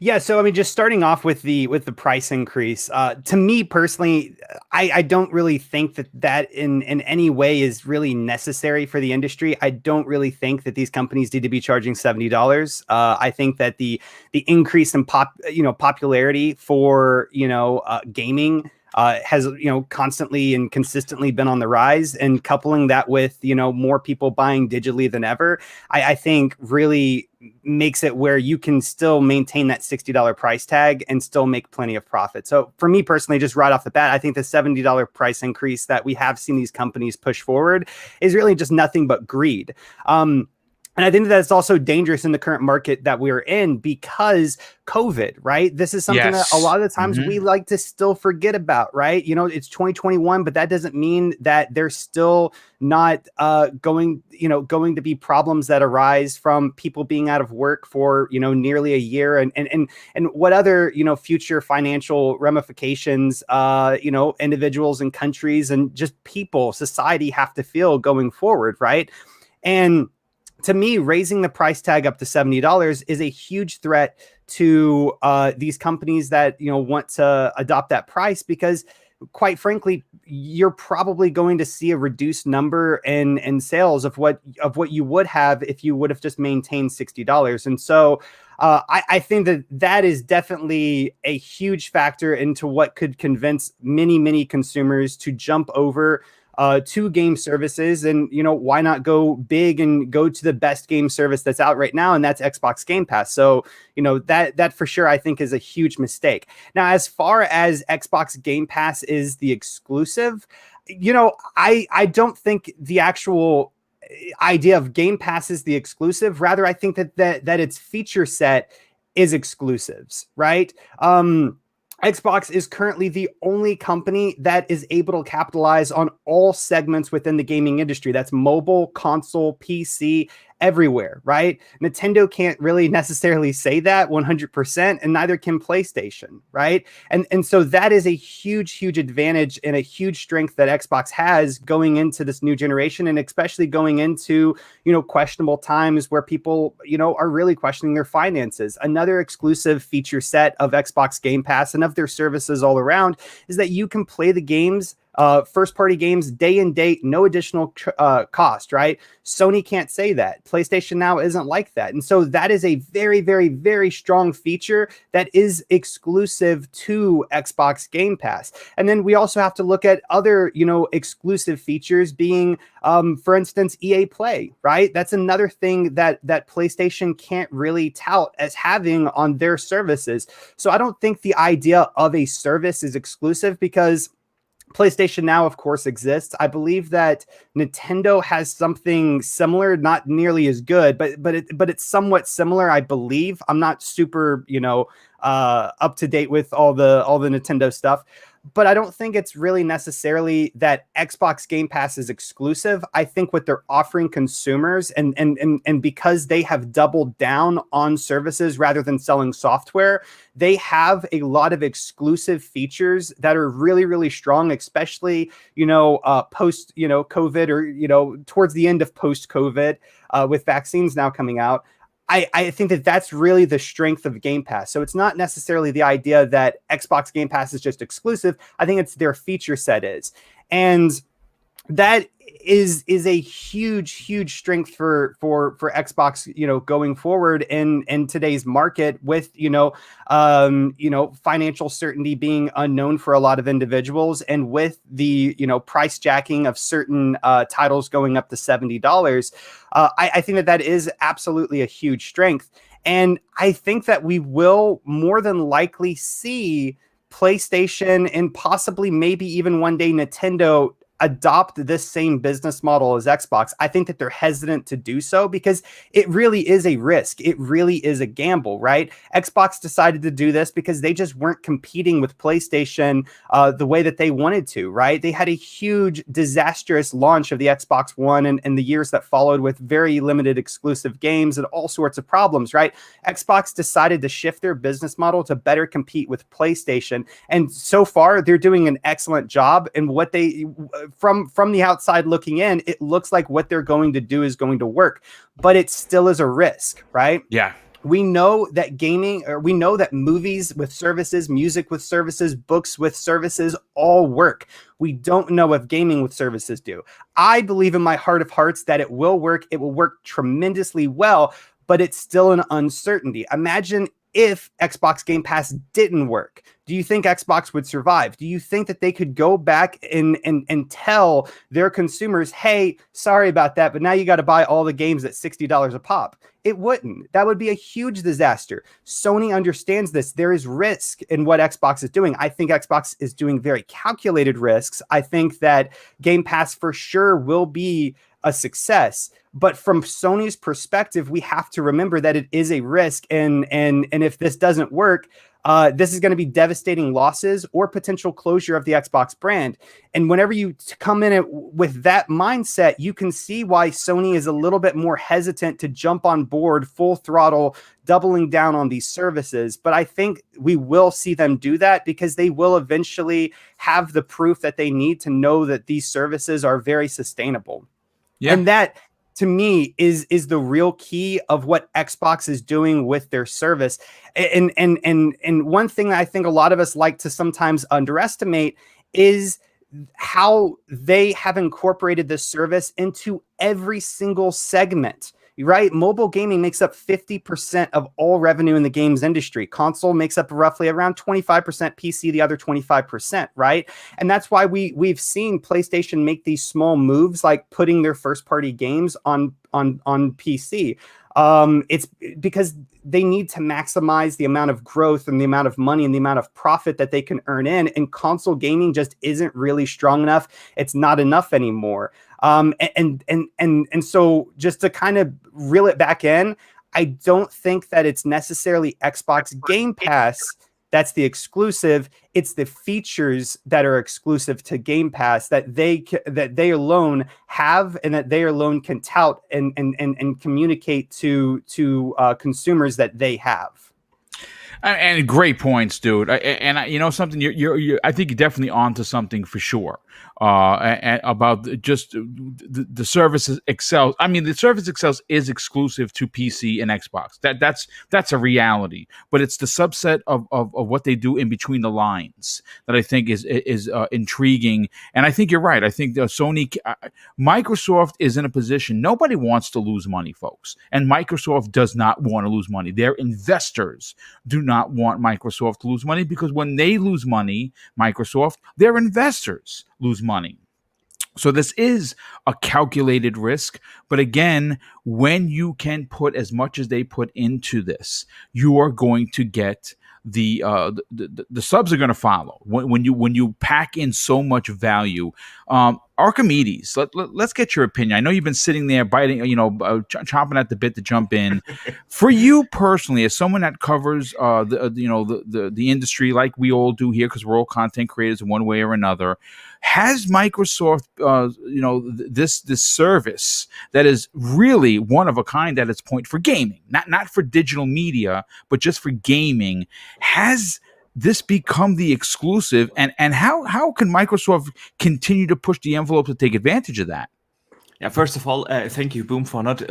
Yeah, so I mean, just starting off with the price increase, to me personally, I don't really think that in any way is really necessary for the industry. I don't really think that these companies need to be charging $70. I think that the increase in popularity for gaming has constantly and consistently been on the rise, and coupling that with more people buying digitally than ever, I think really makes it where you can still maintain that $60 price tag and still make plenty of profit. So for me personally, just right off the bat, I think the $70 price increase that we have seen these companies push forward is really just nothing but greed. And I think that's also dangerous in the current market that we're in because COVID, right? This is something that a Yes. lot of the times we like to still forget about, right? You know, it's 2021, but that doesn't mean that there's still not going to be problems that arise from people being out of work for, nearly a year and what other, future financial ramifications, individuals and countries and just people, society have to feel going forward, right? And to me, raising the price tag up to $70 is a huge threat to these companies that want to adopt that price because, quite frankly, you're probably going to see a reduced number in sales of what you would have if you would have just maintained $60. And so I think that is definitely a huge factor into what could convince many consumers to jump over to game services. And why not go big and go to the best game service that's out right now, and that's Xbox Game Pass. So that for sure I think is a huge mistake. Now, as far as Xbox Game Pass is the exclusive, I don't think the actual idea of Game Pass is the exclusive. Rather, I think that its feature set is exclusives, right? Xbox is currently the only company that is able to capitalize on all segments within the gaming industry. That's mobile, console, PC, everywhere, right? Nintendo can't really necessarily say that 100%, and neither can PlayStation, right? And so that is a huge advantage and a huge strength that Xbox has going into this new generation, and especially going into, questionable times where people, are really questioning their finances. Another exclusive feature set of Xbox Game Pass and of their services all around is that you can play the games, first party games, day and date, no additional cost, right? Sony can't say that. PlayStation Now isn't like that. And so that is a very strong feature that is exclusive to Xbox Game Pass. And then we also have to look at other, exclusive features being, for instance, EA Play, right? That's another thing that PlayStation can't really tout as having on their services. So I don't think the idea of a service is exclusive because PlayStation Now, of course, exists. I believe that Nintendo has something similar, not nearly as good, but it's somewhat similar. I believe. I'm not super, up to date with all the Nintendo stuff, but I don't think it's really necessarily that Xbox Game Pass is exclusive. I think what they're offering consumers and because they have doubled down on services rather than selling software, they have a lot of exclusive features that are really strong, especially, post, COVID or, towards the end of post COVID, with vaccines now coming out. I think that's really the strength of Game Pass. So it's not necessarily the idea that Xbox Game Pass is just exclusive. I think it's their feature set is. And that is a huge strength for Xbox, going forward in today's market with, financial certainty being unknown for a lot of individuals, and with the, price jacking of certain titles going up to $70. I think that is absolutely a huge strength. And I think that we will more than likely see PlayStation and possibly maybe even one day Nintendo adopt this same business model as Xbox. I think that they're hesitant to do so because it really is a risk. It really is a gamble, right? Xbox decided to do this because they just weren't competing with PlayStation the way that they wanted to, right? They had a huge, disastrous launch of the Xbox One and the years that followed with very limited exclusive games and all sorts of problems, right? Xbox decided to shift their business model to better compete with PlayStation. And so far, they're doing an excellent job. And what they from the outside looking in, it looks like what they're going to do is going to work, but it still is a risk, right? Yeah. We know that we know that movies with services, music with services, books with services all work. We don't know if gaming with services do. I believe in my heart of hearts that it will work. It will work tremendously well, but it's still an uncertainty. Imagine if Xbox Game Pass didn't work. Do you think Xbox would survive? Do you think that they could go back and tell their consumers, hey, sorry about that, but now you got to buy all the games at $60 a pop? It wouldn't. That would be a huge disaster. Sony understands this. There is risk in what Xbox is doing. I think Xbox is doing very calculated risks. I think that Game Pass for sure will be a success. But from Sony's perspective, we have to remember that it is a risk, and if this doesn't work, this is going to be devastating losses or potential closure of the Xbox brand. And whenever you come in with that mindset, you can see why Sony is a little bit more hesitant to jump on board full throttle, doubling down on these services. But I think we will see them do that because they will eventually have the proof that they need to know that these services are very sustainable. Yeah. And that, to me, is the real key of what Xbox is doing with their service. And one thing that I think a lot of us like to sometimes underestimate is how they have incorporated this service into every single segment. Right? Mobile gaming makes up 50% of all revenue in the games industry. Console makes up roughly around 25%, PC the other 25%, right? And that's why we've seen PlayStation make these small moves, like putting their first-party games on PC. It's because they need to maximize the amount of growth and the amount of money and the amount of profit that they can earn in. And console gaming just isn't really strong enough. It's not enough anymore. And so just to kind of reel it back in, I don't think that it's necessarily Xbox Game Pass that's the exclusive. It's the features that are exclusive to Game Pass that they alone have, and that they alone can tout and communicate to consumers that they have. And great points, dude. And you know something, you're I think you're definitely onto something for sure. About just the services excels. I mean, the service excels is exclusive to PC and Xbox. That's a reality. But it's the subset of what they do in between the lines that I think is intriguing. And I think you're right. I think Microsoft is in a position. Nobody wants to lose money, folks, and Microsoft does not want to lose money. Their investors do not want Microsoft to lose money, because when they lose money, Microsoft, their investors lose money. So this is a calculated risk. But again, when you can put as much as they put into this, you are going to get the subs are going to follow when you pack in so much value. Archimedes, let's get your opinion. I know you've been sitting there biting, chomping at the bit to jump in. For you personally, as someone that covers the industry like we all do here, because we're all content creators in one way or another, has Microsoft this service that is really one of a kind at its point for gaming, not for digital media, but just for gaming, has this become the exclusive, and how can Microsoft continue to push the envelope to take advantage of that? Yeah, first of all, thank you, Boom, for not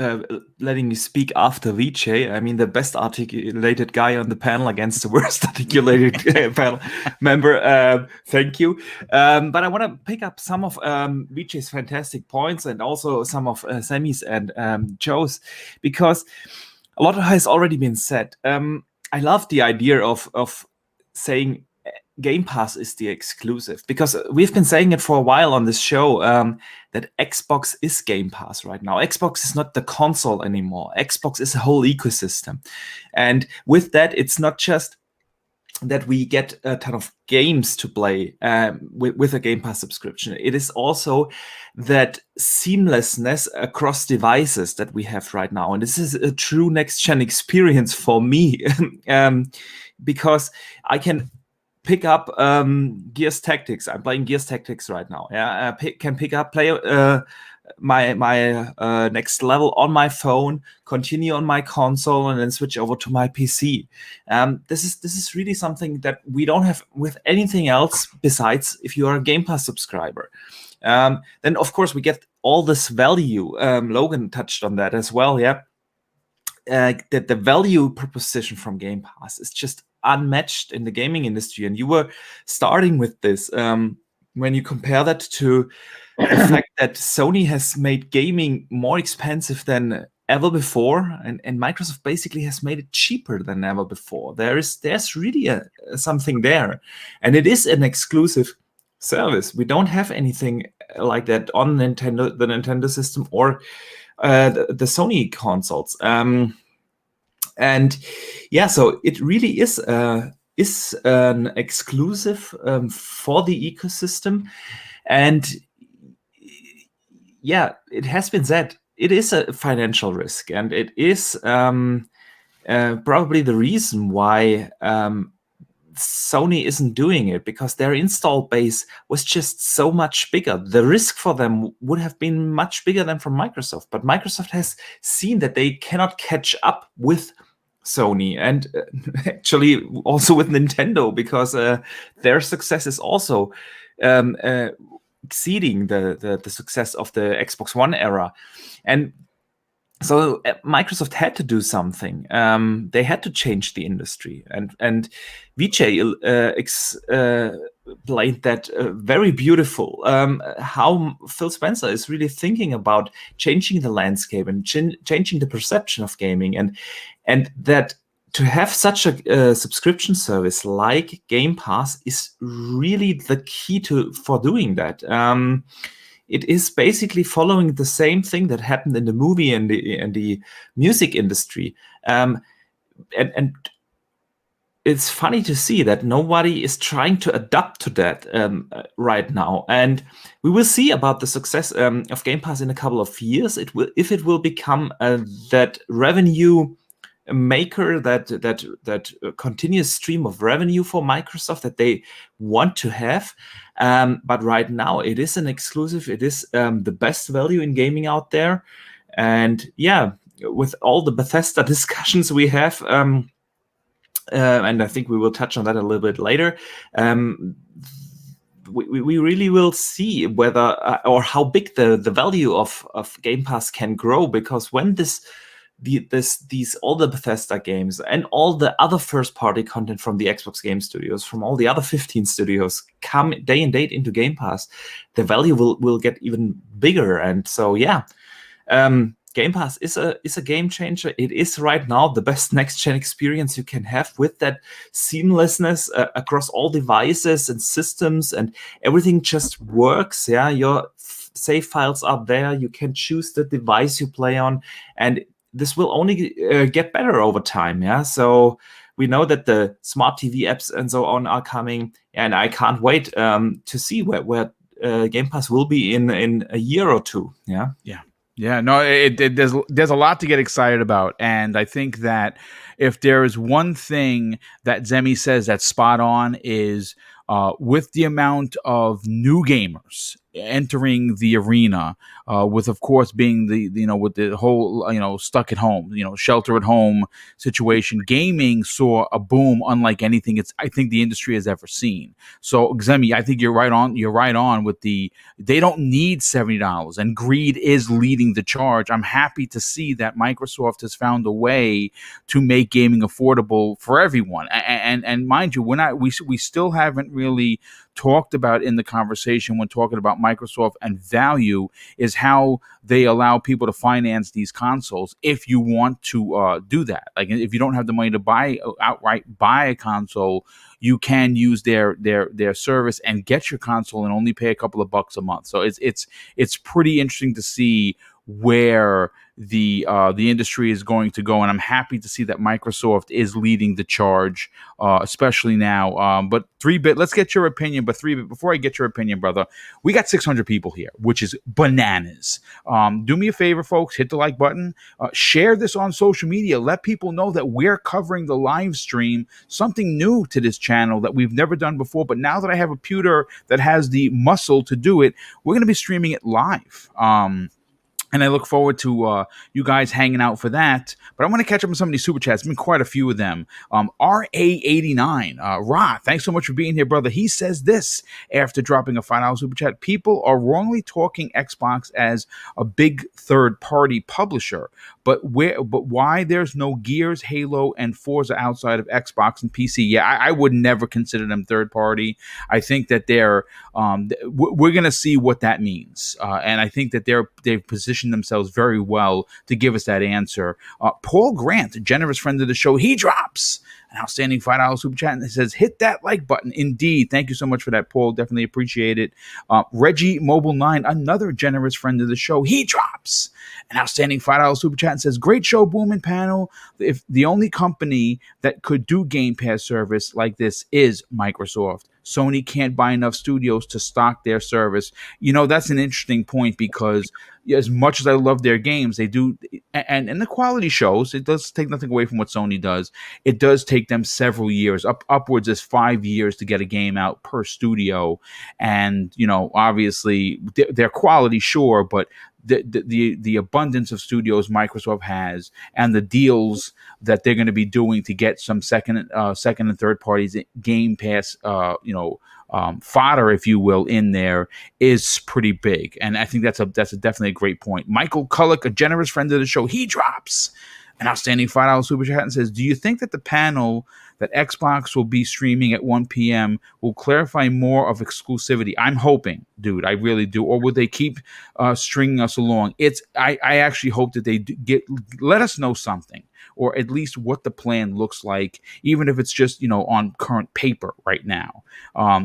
letting me speak after Vijay. I mean, the best articulated guy on the panel against the worst articulated panel member. Thank you. But I want to pick up some of Vijay's fantastic points, and also some of Sammy's and Joe's, because a lot has already been said. I love the idea of saying Game Pass is the exclusive, because we've been saying it for a while on this show, that Xbox is Game Pass right now. Xbox is not the console anymore. Xbox is a whole ecosystem. And with that, it's not just that we get a ton of games to play with a Game Pass subscription. It is also that seamlessness across devices that we have right now. And this is a true next-gen experience for me, because I can pick up Gears Tactics. I'm playing Gears Tactics right now. Yeah, can pick up, play my next level on my phone, continue on my console, and then switch over to my PC. This is really something that we don't have with anything else besides if you are a Game Pass subscriber. Then of course we get all this value. Logan touched on that as well. Yeah, that the value proposition from Game Pass is just unmatched in the gaming industry. And you were starting with this when you compare that to the fact that Sony has made gaming more expensive than ever before, and Microsoft basically has made it cheaper than ever before. There's really something there, and it is an exclusive service. We don't have anything like that on the Nintendo system or the Sony consoles. And yeah, so it really is an exclusive for the ecosystem. And yeah, it has been said, it is a financial risk, and it is probably the reason why Sony isn't doing it, because their install base was just so much bigger. The risk for them would have been much bigger than from Microsoft, but Microsoft has seen that they cannot catch up with Sony, and actually also with Nintendo, because their success is also exceeding the success of the Xbox One era. And so Microsoft had to do something. They had to change the industry, and Vijay explained that very beautiful. How Phil Spencer is really thinking about changing the landscape and changing the perception of gaming, and that to have such a subscription service like Game Pass is really the key for doing that. It is basically following the same thing that happened in the movie and the music industry. And it's funny to see that nobody is trying to adapt to that right now. And we will see about the success of Game Pass in a couple of years. If it will become that revenue maker, that continuous stream of revenue for Microsoft that they want to have. But right now it is an exclusive. It is the best value in gaming out there. And yeah, with all the Bethesda discussions we have, and I think we will touch on that a little bit later, we really will see whether or how big the value of Game Pass can grow, because when all the Bethesda games and all the other first-party content from the Xbox Game Studios, from all the other 15 studios, come day and date into Game Pass, the value will get even bigger. And so, yeah, Game Pass is a game changer. It is right now the best next-gen experience you can have, with that seamlessness across all devices and systems, and everything just works. Yeah, your save files are there. You can choose the device you play on, and this will only get better over time. Yeah, so we know that the smart TV apps and so on are coming, and I can't wait to see where Game Pass will be in a year or two. Yeah. No, there's a lot to get excited about, and I think that if there is one thing that Zemi says that's spot on is with the amount of new gamers entering the arena, with of course being with the whole stuck at home, shelter at home situation, gaming saw a boom unlike anything I think the industry has ever seen. So Zemi, I think you're right on with they don't need $70, and greed is leading the charge. I'm happy to see that Microsoft has found a way to make gaming affordable for everyone. And mind you, we still haven't really talked about in the conversation when talking about Microsoft and value is how they allow people to finance these consoles if you want to do that. Like, if you don't have the money to outright buy a console, you can use their service and get your console and only pay a couple of bucks a month. So it's pretty interesting to see where the industry is going to go, and I'm happy to see that Microsoft is leading the charge, especially now. But 3-Bit, let's get your opinion. But 3-Bit, before I get your opinion, brother, we got 600 people here, which is bananas. Do me a favor, folks, hit the like button, share this on social media, let people know that we're covering the live stream, something new to this channel that we've never done before. But now that I have a pewter that has the muscle to do it, we're going to be streaming it live. And I look forward to you guys hanging out for that. But I want to catch up on some of these super chats. There's been quite a few of them. RA89, Ra, thanks so much for being here, brother. He says this after dropping a $5 super chat: people are wrongly talking Xbox as a big third-party publisher, but why there's no Gears, Halo, and Forza outside of Xbox and PC? Yeah, I would never consider them third-party. I think that we're going to see what that means, and I think that they've positioned themselves very well to give us that answer. Paul Grant, a generous friend of the show, he drops an outstanding $5 super chat and says, hit that like button. Indeed. Thank you so much for that, Paul. Definitely appreciate it. Reggie Mobile 9, another generous friend of the show, he drops an outstanding $5 super chat and says, great show, Boom and Panel. If the only company that could do Game Pass service like this is Microsoft. Sony can't buy enough studios to stock their service. That's an interesting point, because as much as I love their games, they do, and the quality shows. It does take nothing away from what Sony does. It does take them several years, upwards as 5 years, to get a game out per studio. And obviously their quality, sure, but the abundance of studios Microsoft has, and the deals that they're going to be doing to get some second and third parties Game Pass, fodder, if you will, in there, is pretty big. And I think that's definitely a great point. Michael Kullick, a generous friend of the show, he drops an outstanding $5 super chat and says, "Do you think that the panel that Xbox will be streaming at 1 p.m. will clarify more of exclusivity?" I'm hoping, dude, I really do. Or would they keep stringing us along? I actually hope that they let us know something, or at least what the plan looks like, even if it's just on current paper right now.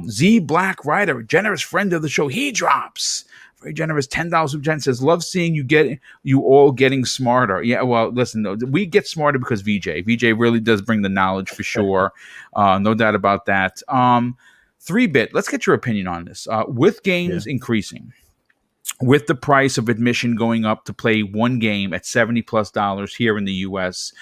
Z Black Rider, a generous friend of the show, he drops very generous $10 super chat, says, "Love seeing you all getting smarter." Yeah, well, listen, we get smarter because VJ really does bring the knowledge, for sure. No doubt about that. 3-Bit, let's get your opinion on this. With games increasing, with the price of admission going up to play one game at $70+ here in the US,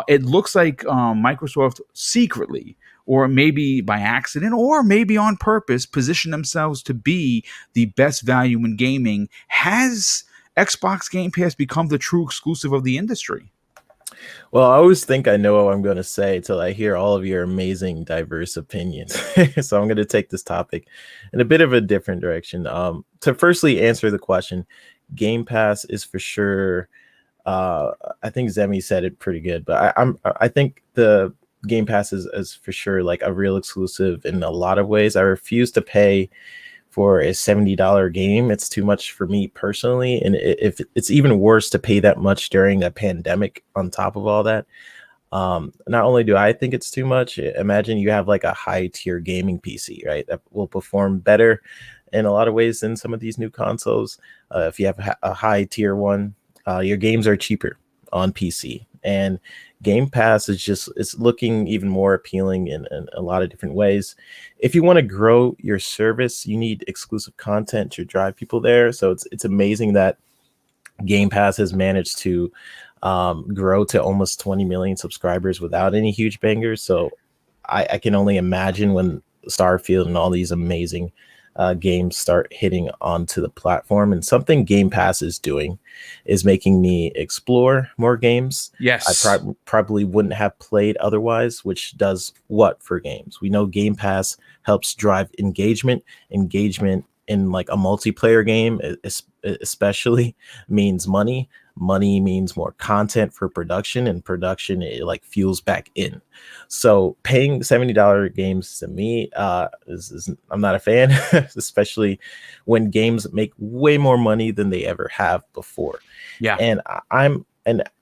it looks like Microsoft secretly, or maybe by accident, or maybe on purpose, position themselves to be the best value in gaming. Has Xbox Game Pass become the true exclusive of the industry? Well, I always think I know what I'm going to say till I hear all of your amazing, diverse opinions. So I'm going to take this topic in a bit of a different direction. To firstly answer the question, Game Pass is for sure. I think Zemi said it pretty good, but I think the Game Pass is for sure like a real exclusive in a lot of ways. I refuse to pay for a $70 game. It's too much for me personally, and if it's even worse to pay that much during a pandemic on top of all that. Not only do I think it's too much, imagine you have like a high tier gaming PC, right, that will perform better in a lot of ways than some of these new consoles. If you have a high tier one, your games are cheaper on PC, and Game Pass it's looking even more appealing in a lot of different ways. If you want to grow your service, you need exclusive content to drive people there. So it's amazing that Game Pass has managed to grow to almost 20 million subscribers without any huge bangers. So I can only imagine when Starfield and all these amazing games start hitting onto the platform. And something Game Pass is doing is making me explore more games. Yes, I probably wouldn't have played otherwise, which does what for games? We know Game Pass helps drive engagement in like a multiplayer game, especially, means money. Money means more content for production, and production, it like fuels back in. So paying $70 games to me, I'm not a fan, especially when games make way more money than they ever have before. Yeah. And I'm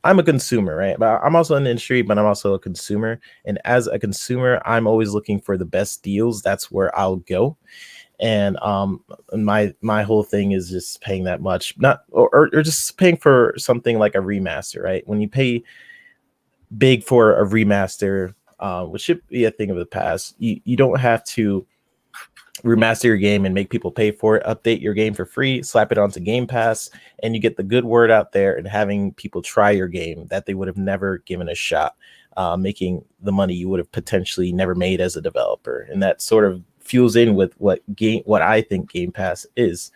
a consumer, right? But I'm also in the industry, but I'm also a consumer. And as a consumer, I'm always looking for the best deals. That's where I'll go. And my whole thing is just paying that much, not or just paying for something like a remaster, right? When you pay big for a remaster, which should be a thing of the past, you don't have to remaster your game and make people pay for it. Update your game for free, slap it onto Game Pass, and you get the good word out there and having people try your game that they would have never given a shot, making the money you would have potentially never made as a developer. And that sort of fuels in with what I think Game Pass is,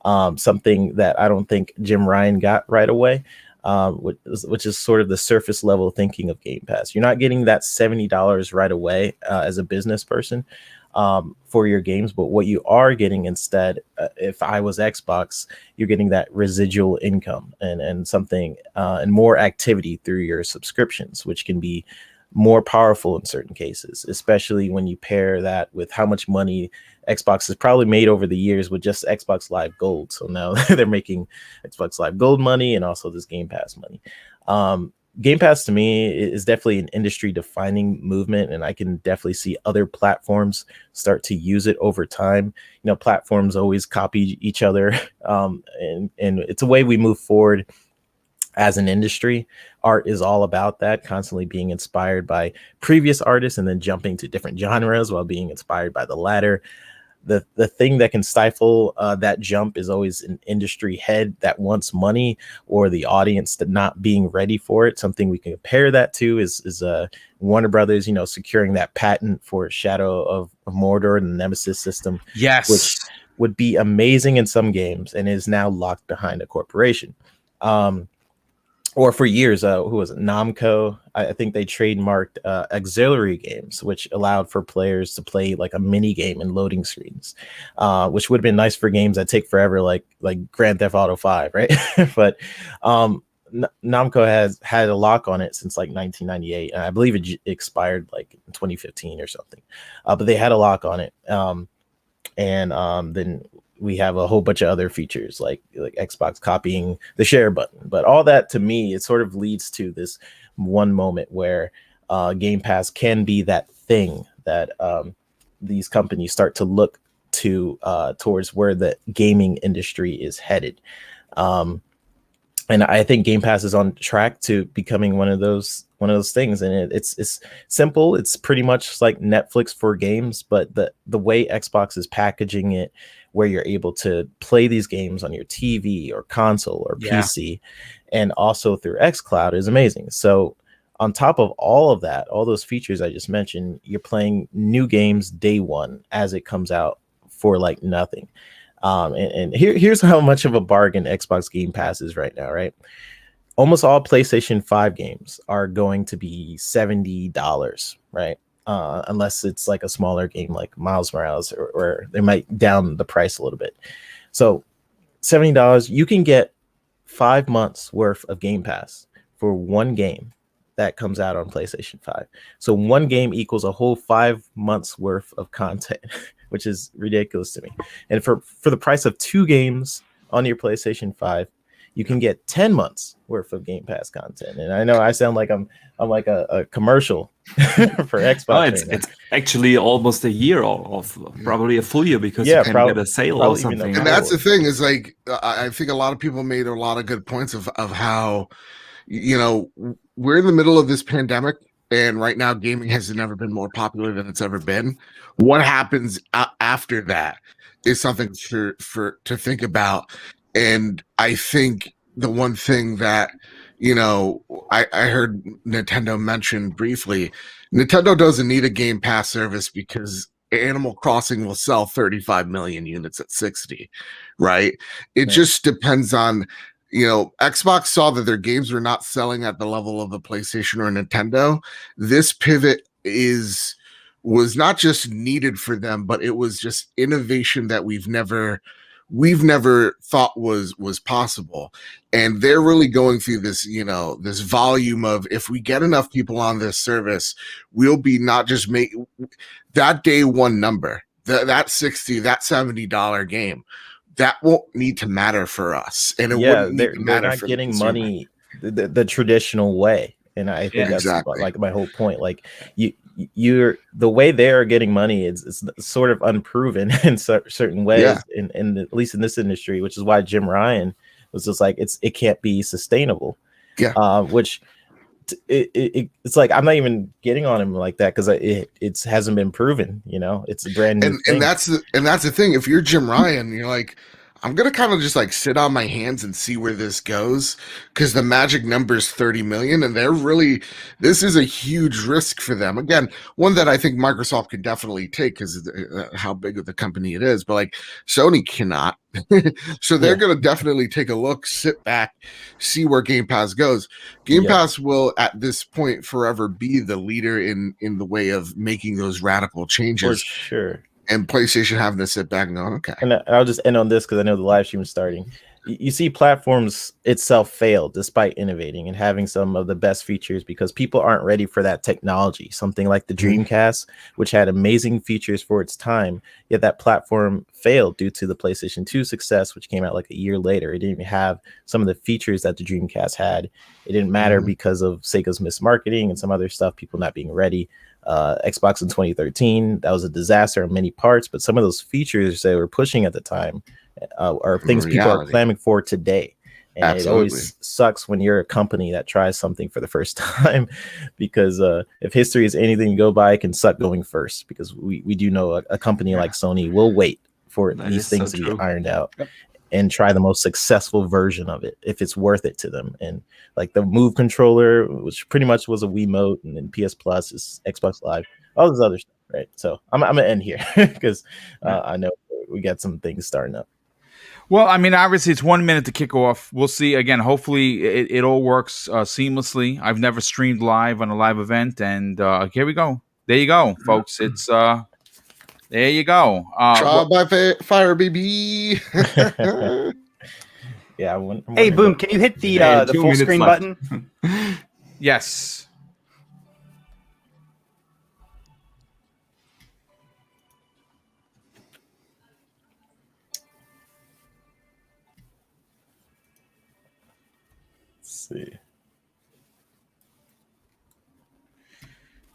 something that I don't think Jim Ryan got right away, which is sort of the surface level thinking of Game Pass. You're not getting that $70 right away as a business person for your games, but what you are getting instead, if I was Xbox, you're getting that residual income and something and more activity through your subscriptions, which can be more powerful in certain cases, especially when you pair that with how much money Xbox has probably made over the years with just Xbox Live Gold. So now they're making Xbox Live Gold money and also this Game Pass money. Game Pass to me is definitely an industry defining movement, and I can definitely see other platforms start to use it over time. You know, platforms always copy each other, and it's a way we move forward as an industry. Art is all about that, constantly being inspired by previous artists and then jumping to different genres while being inspired by the latter. The thing that can stifle that jump is always an industry head that wants money, or the audience that not being ready for it. Something we can compare that to is Warner Brothers, securing that patent for Shadow of Mordor and the Nemesis system. Yes. Which would be amazing in some games and is now locked behind a corporation. Or for years, who was it? Namco. I think they trademarked auxiliary games, which allowed for players to play like a mini game in loading screens, which would have been nice for games that take forever, like Grand Theft Auto 5, right? But Namco has had a lock on it since like 1998, and I believe it expired like in 2015 or something. But they had a lock on it, and then we have a whole bunch of other features like Xbox copying the share button. But all that, to me, it sort of leads to this one moment where Game Pass can be that thing that these companies start to look to towards where the gaming industry is headed. And I think Game Pass is on track to becoming one of those things. And it's simple. It's pretty much like Netflix for games, but the way Xbox is packaging it, where you're able to play these games on your TV or console or PC, and also through xCloud, is amazing. So on top of all of that, all those features I just mentioned, you're playing new games day one as it comes out for like nothing. And here's how much of a bargain Xbox Game Pass is right now, right? Almost all PlayStation 5 games are going to be $70, right? Unless it's like a smaller game like Miles Morales, or they might down the price a little bit. So $70, you can get 5 months worth of Game Pass for one game that comes out on PlayStation 5. So one game equals a whole 5 months worth of content, which is ridiculous to me. And for the price of 2 games on your PlayStation 5, you can get 10 months worth of Game Pass content. And I know I sound like I'm like a commercial for Xbox. No, it's actually almost a year of probably a full year, because you can get a sale or something. And that's the thing, is like, I think a lot of people made a lot of good points of how, we're in the middle of this pandemic, and right now gaming has never been more popular than it's ever been. What happens after that is something to think about. And I think the one thing that, I heard Nintendo mention briefly, Nintendo doesn't need a Game Pass service because Animal Crossing will sell 35 million units at 60, right? It just depends on, Xbox saw that their games were not selling at the level of a PlayStation or a Nintendo. This pivot was not just needed for them, but it was just innovation that we've never thought was possible. And they're really going through this, this volume of, if we get enough people on this service, we'll be not just make that day one number, that 60, that $70 game, that won't need to matter for us. And it wouldn't need to matter, they're not for getting the money the traditional way. And I think that's like my whole point. Like you're the way they are getting money is sort of unproven in certain ways, in at least in this industry, which is why Jim Ryan was just like, it can't be sustainable. Which it's like, I'm not even getting on him like that, because it hasn't been proven. It's a brand new thing. And that's the thing. If you're Jim Ryan, you're like, I'm going to kind of just like sit on my hands and see where this goes, because the magic number is 30 million, and this is a huge risk for them. Again, one that I think Microsoft can definitely take because how big of the company it is, but like Sony cannot. So they're going to definitely take a look, sit back, see where Game Pass goes. Game Pass will at this point forever be the leader in the way of making those radical changes. For sure. And PlayStation having to sit back and go, okay. And I'll just end on this because I know the live stream is starting. You see platforms itself fail despite innovating and having some of the best features, because people aren't ready for that technology. Something like the Dreamcast, which had amazing features for its time, yet that platform failed due to the PlayStation 2 success, which came out like a year later. It didn't even have some of the features that the Dreamcast had. It didn't matter because of Sega's mismarketing and some other stuff, people not being ready. Xbox in 2013, that was a disaster in many parts, but some of those features they were pushing at the time are things people are clamoring for today. And Absolutely. it always sucks when you're a company that tries something for the first time, because if history is anything to go by, it can suck going first, because we do know a company like Sony will wait for That these is so things to true. be ironed out and try the most successful version of it if it's worth it to them. And like the Move controller, which pretty much was a Wiimote, and then PS Plus is Xbox Live, all this other stuff, right? So I'm gonna end here because I know we got some things starting up. Well, I mean, obviously, it's 1 minute to kick off. We'll see. Again, hopefully, it all works seamlessly. I've never streamed live on a live event, and here we go. There you go, folks. It's there you go. Trial by fire, baby. Yeah. Hey, Boom, can you hit the 2 full minutes screen left. button? Yes. Let's see.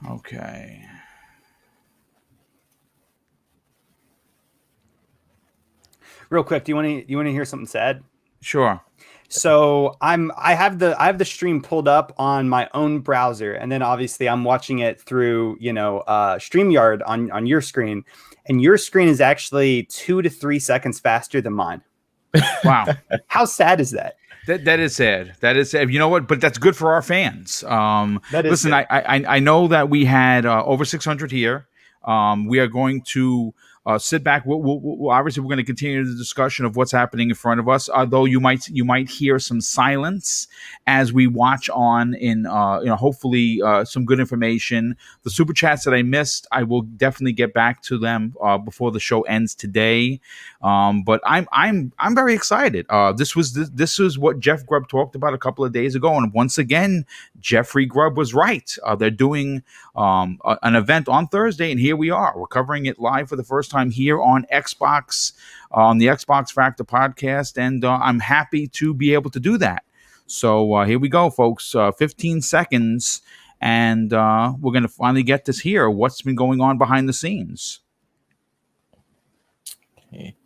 Okay. Real quick, do you want to hear something sad? Sure. So I have the stream pulled up on my own browser, and then obviously I'm watching it through StreamYard on your screen, and your screen is actually 2 to 3 seconds faster than mine. Wow. How sad is that? That is sad. That is sad. You know what? But that's good for our fans. That is listen, good. I know that we had over 600 here. We are going to sit back. We'll obviously, we're going to continue the discussion of what's happening in front of us. Although you might hear some silence as we watch on in hopefully some good information. The super chats that I missed, I will definitely get back to them before the show ends today. But I'm very excited. This was what Jeff Grubb talked about a couple of days ago, and once again, Jeffrey Grubb was right. They're doing an event on Thursday, and here we are. We're covering it live for the first time here on Xbox, on the Xbox Factor podcast, and I'm happy to be able to do that. So here we go, folks. 15 seconds, and we're going to finally get this here. What's been going on behind the scenes? Okay.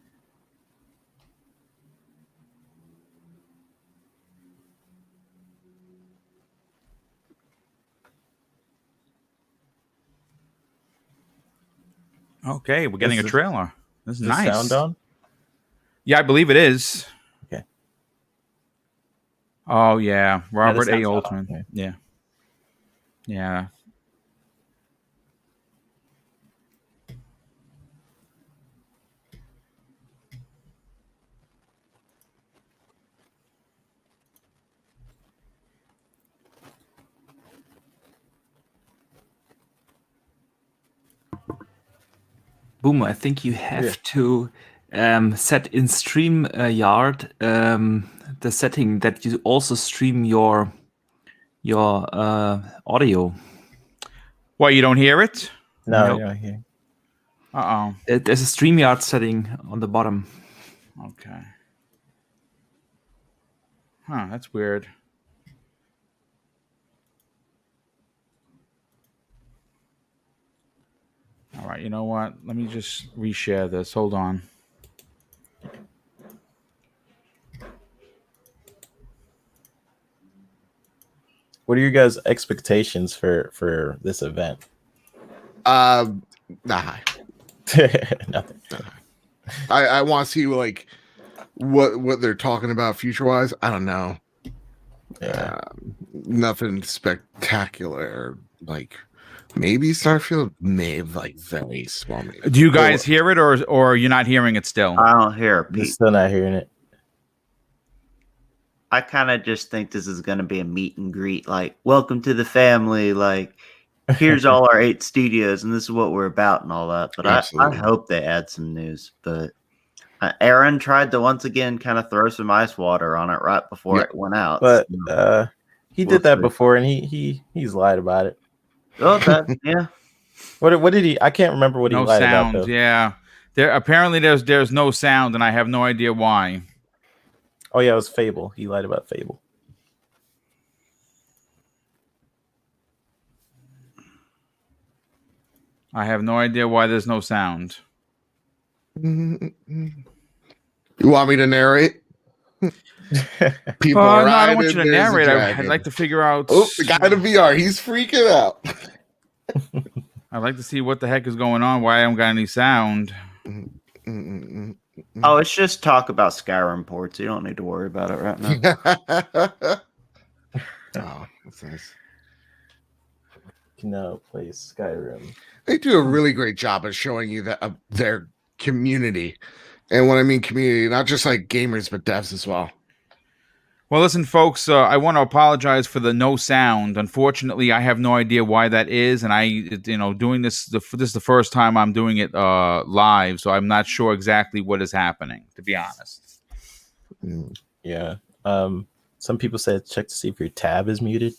Okay, we're getting a trailer. This is Is nice. sound on? Yeah, I believe it is. Okay. Oh yeah, Robert A. sounds Altman. on. Okay. Yeah, yeah. Boom, I think you have to set in StreamYard the setting that you also stream your audio. What, you don't hear it? No, Nope. here. There's a StreamYard setting on the bottom. Okay. Huh, that's weird. All right, you know what? Let me just reshare this. Hold on. What are your guys' expectations for this event? Nah. Nothing. I want to see like what they're talking about future wise. I don't know. Yeah. Nothing spectacular. Like maybe Starfield, maybe like very small. Maybe. Do you guys hear it, or you're not hearing it still? I don't hear it, I'm Pete. still not hearing it. I kind of just think this is going to be a meet and greet. Like, welcome to the family. Like, here's all our 8 studios, and this is what we're about and all that. But I Absolutely. hope they add some news. But Aaron tried to once again kind of throw some ice water on it right before it went out. But So, he we'll did that see. before, and he's lied about it. oh, that, yeah. What did he? I can't remember what he No lied sound. about though. Yeah, there's no sound, and I have no idea why. Oh yeah, it was Fable. He lied about Fable. I have no idea why there's no sound. You want me to narrate? People No, I don't riding, want you to there's a narrate. I'd dragon. like to figure out. Oh, the guy in the VR, he's freaking out. I'd like to see what the heck is going on. Why I don't got any sound. Oh, it's just talk about Skyrim ports. You don't need to worry about it right now. Oh, that's nice. No, play Skyrim. They do a really great job of showing you that their community, and when I mean community, not just like gamers but devs as well. Well, listen, folks. I want to apologize for the no sound. Unfortunately, I have no idea why that is, and doing this. This is the first time I'm doing it live, so I'm not sure exactly what is happening. To be honest. Yeah. Some people said check to see if your tab is muted.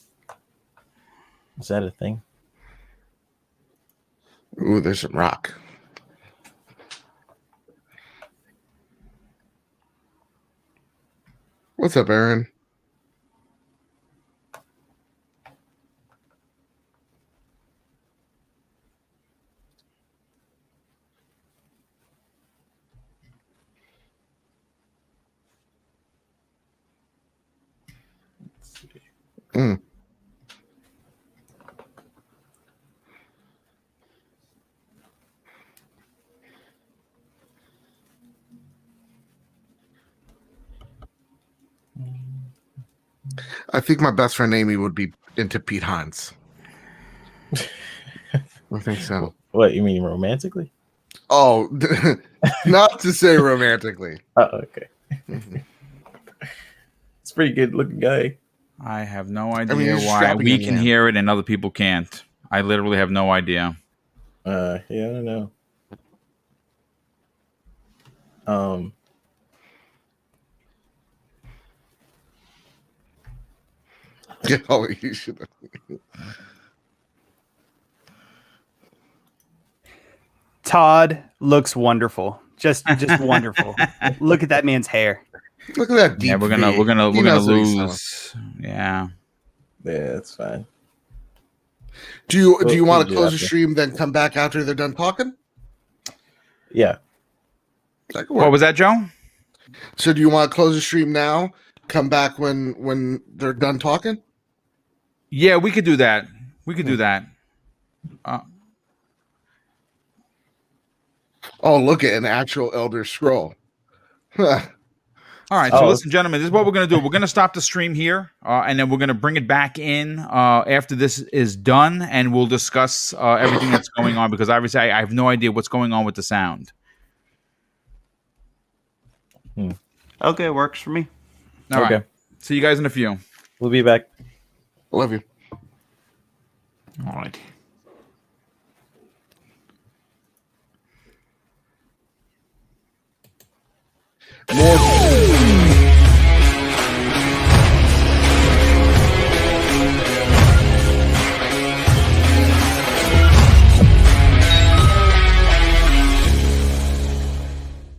Is that a thing? Ooh, there's some rock. What's up, Aaron? Mm. I think my best friend Amy would be into Pete Hines. I think so. What, you mean romantically? Oh, not to say romantically. Oh, okay. It's a pretty good looking guy. I have no idea he's why strapping we in can hand. hear it and other people can't. I literally have no idea. Yeah, I don't know. Yeah, oh, you should. Todd looks wonderful. Just wonderful. Look at that man's hair. Look at that deep. Yeah, we're gonna V. we're gonna He we're gonna knows what he's doing. lose. Yeah. Yeah, that's fine. Do you want to do close the after. stream, then come back after they're done talking? Yeah. That could What work. was that, Joe? So do you want to close the stream now? Come back when they're done talking? Yeah, we could do that. We could do that. Oh, look at an actual Elder Scroll. All right, so Oh. listen, gentlemen, this is what we're going to do. We're going to stop the stream here, and then we're going to bring it back in after this is done, and we'll discuss everything that's going on, because obviously I have no idea what's going on with the sound. Okay, works for me. All Okay. right. See you guys in a few. We'll be back. Love you. All right. More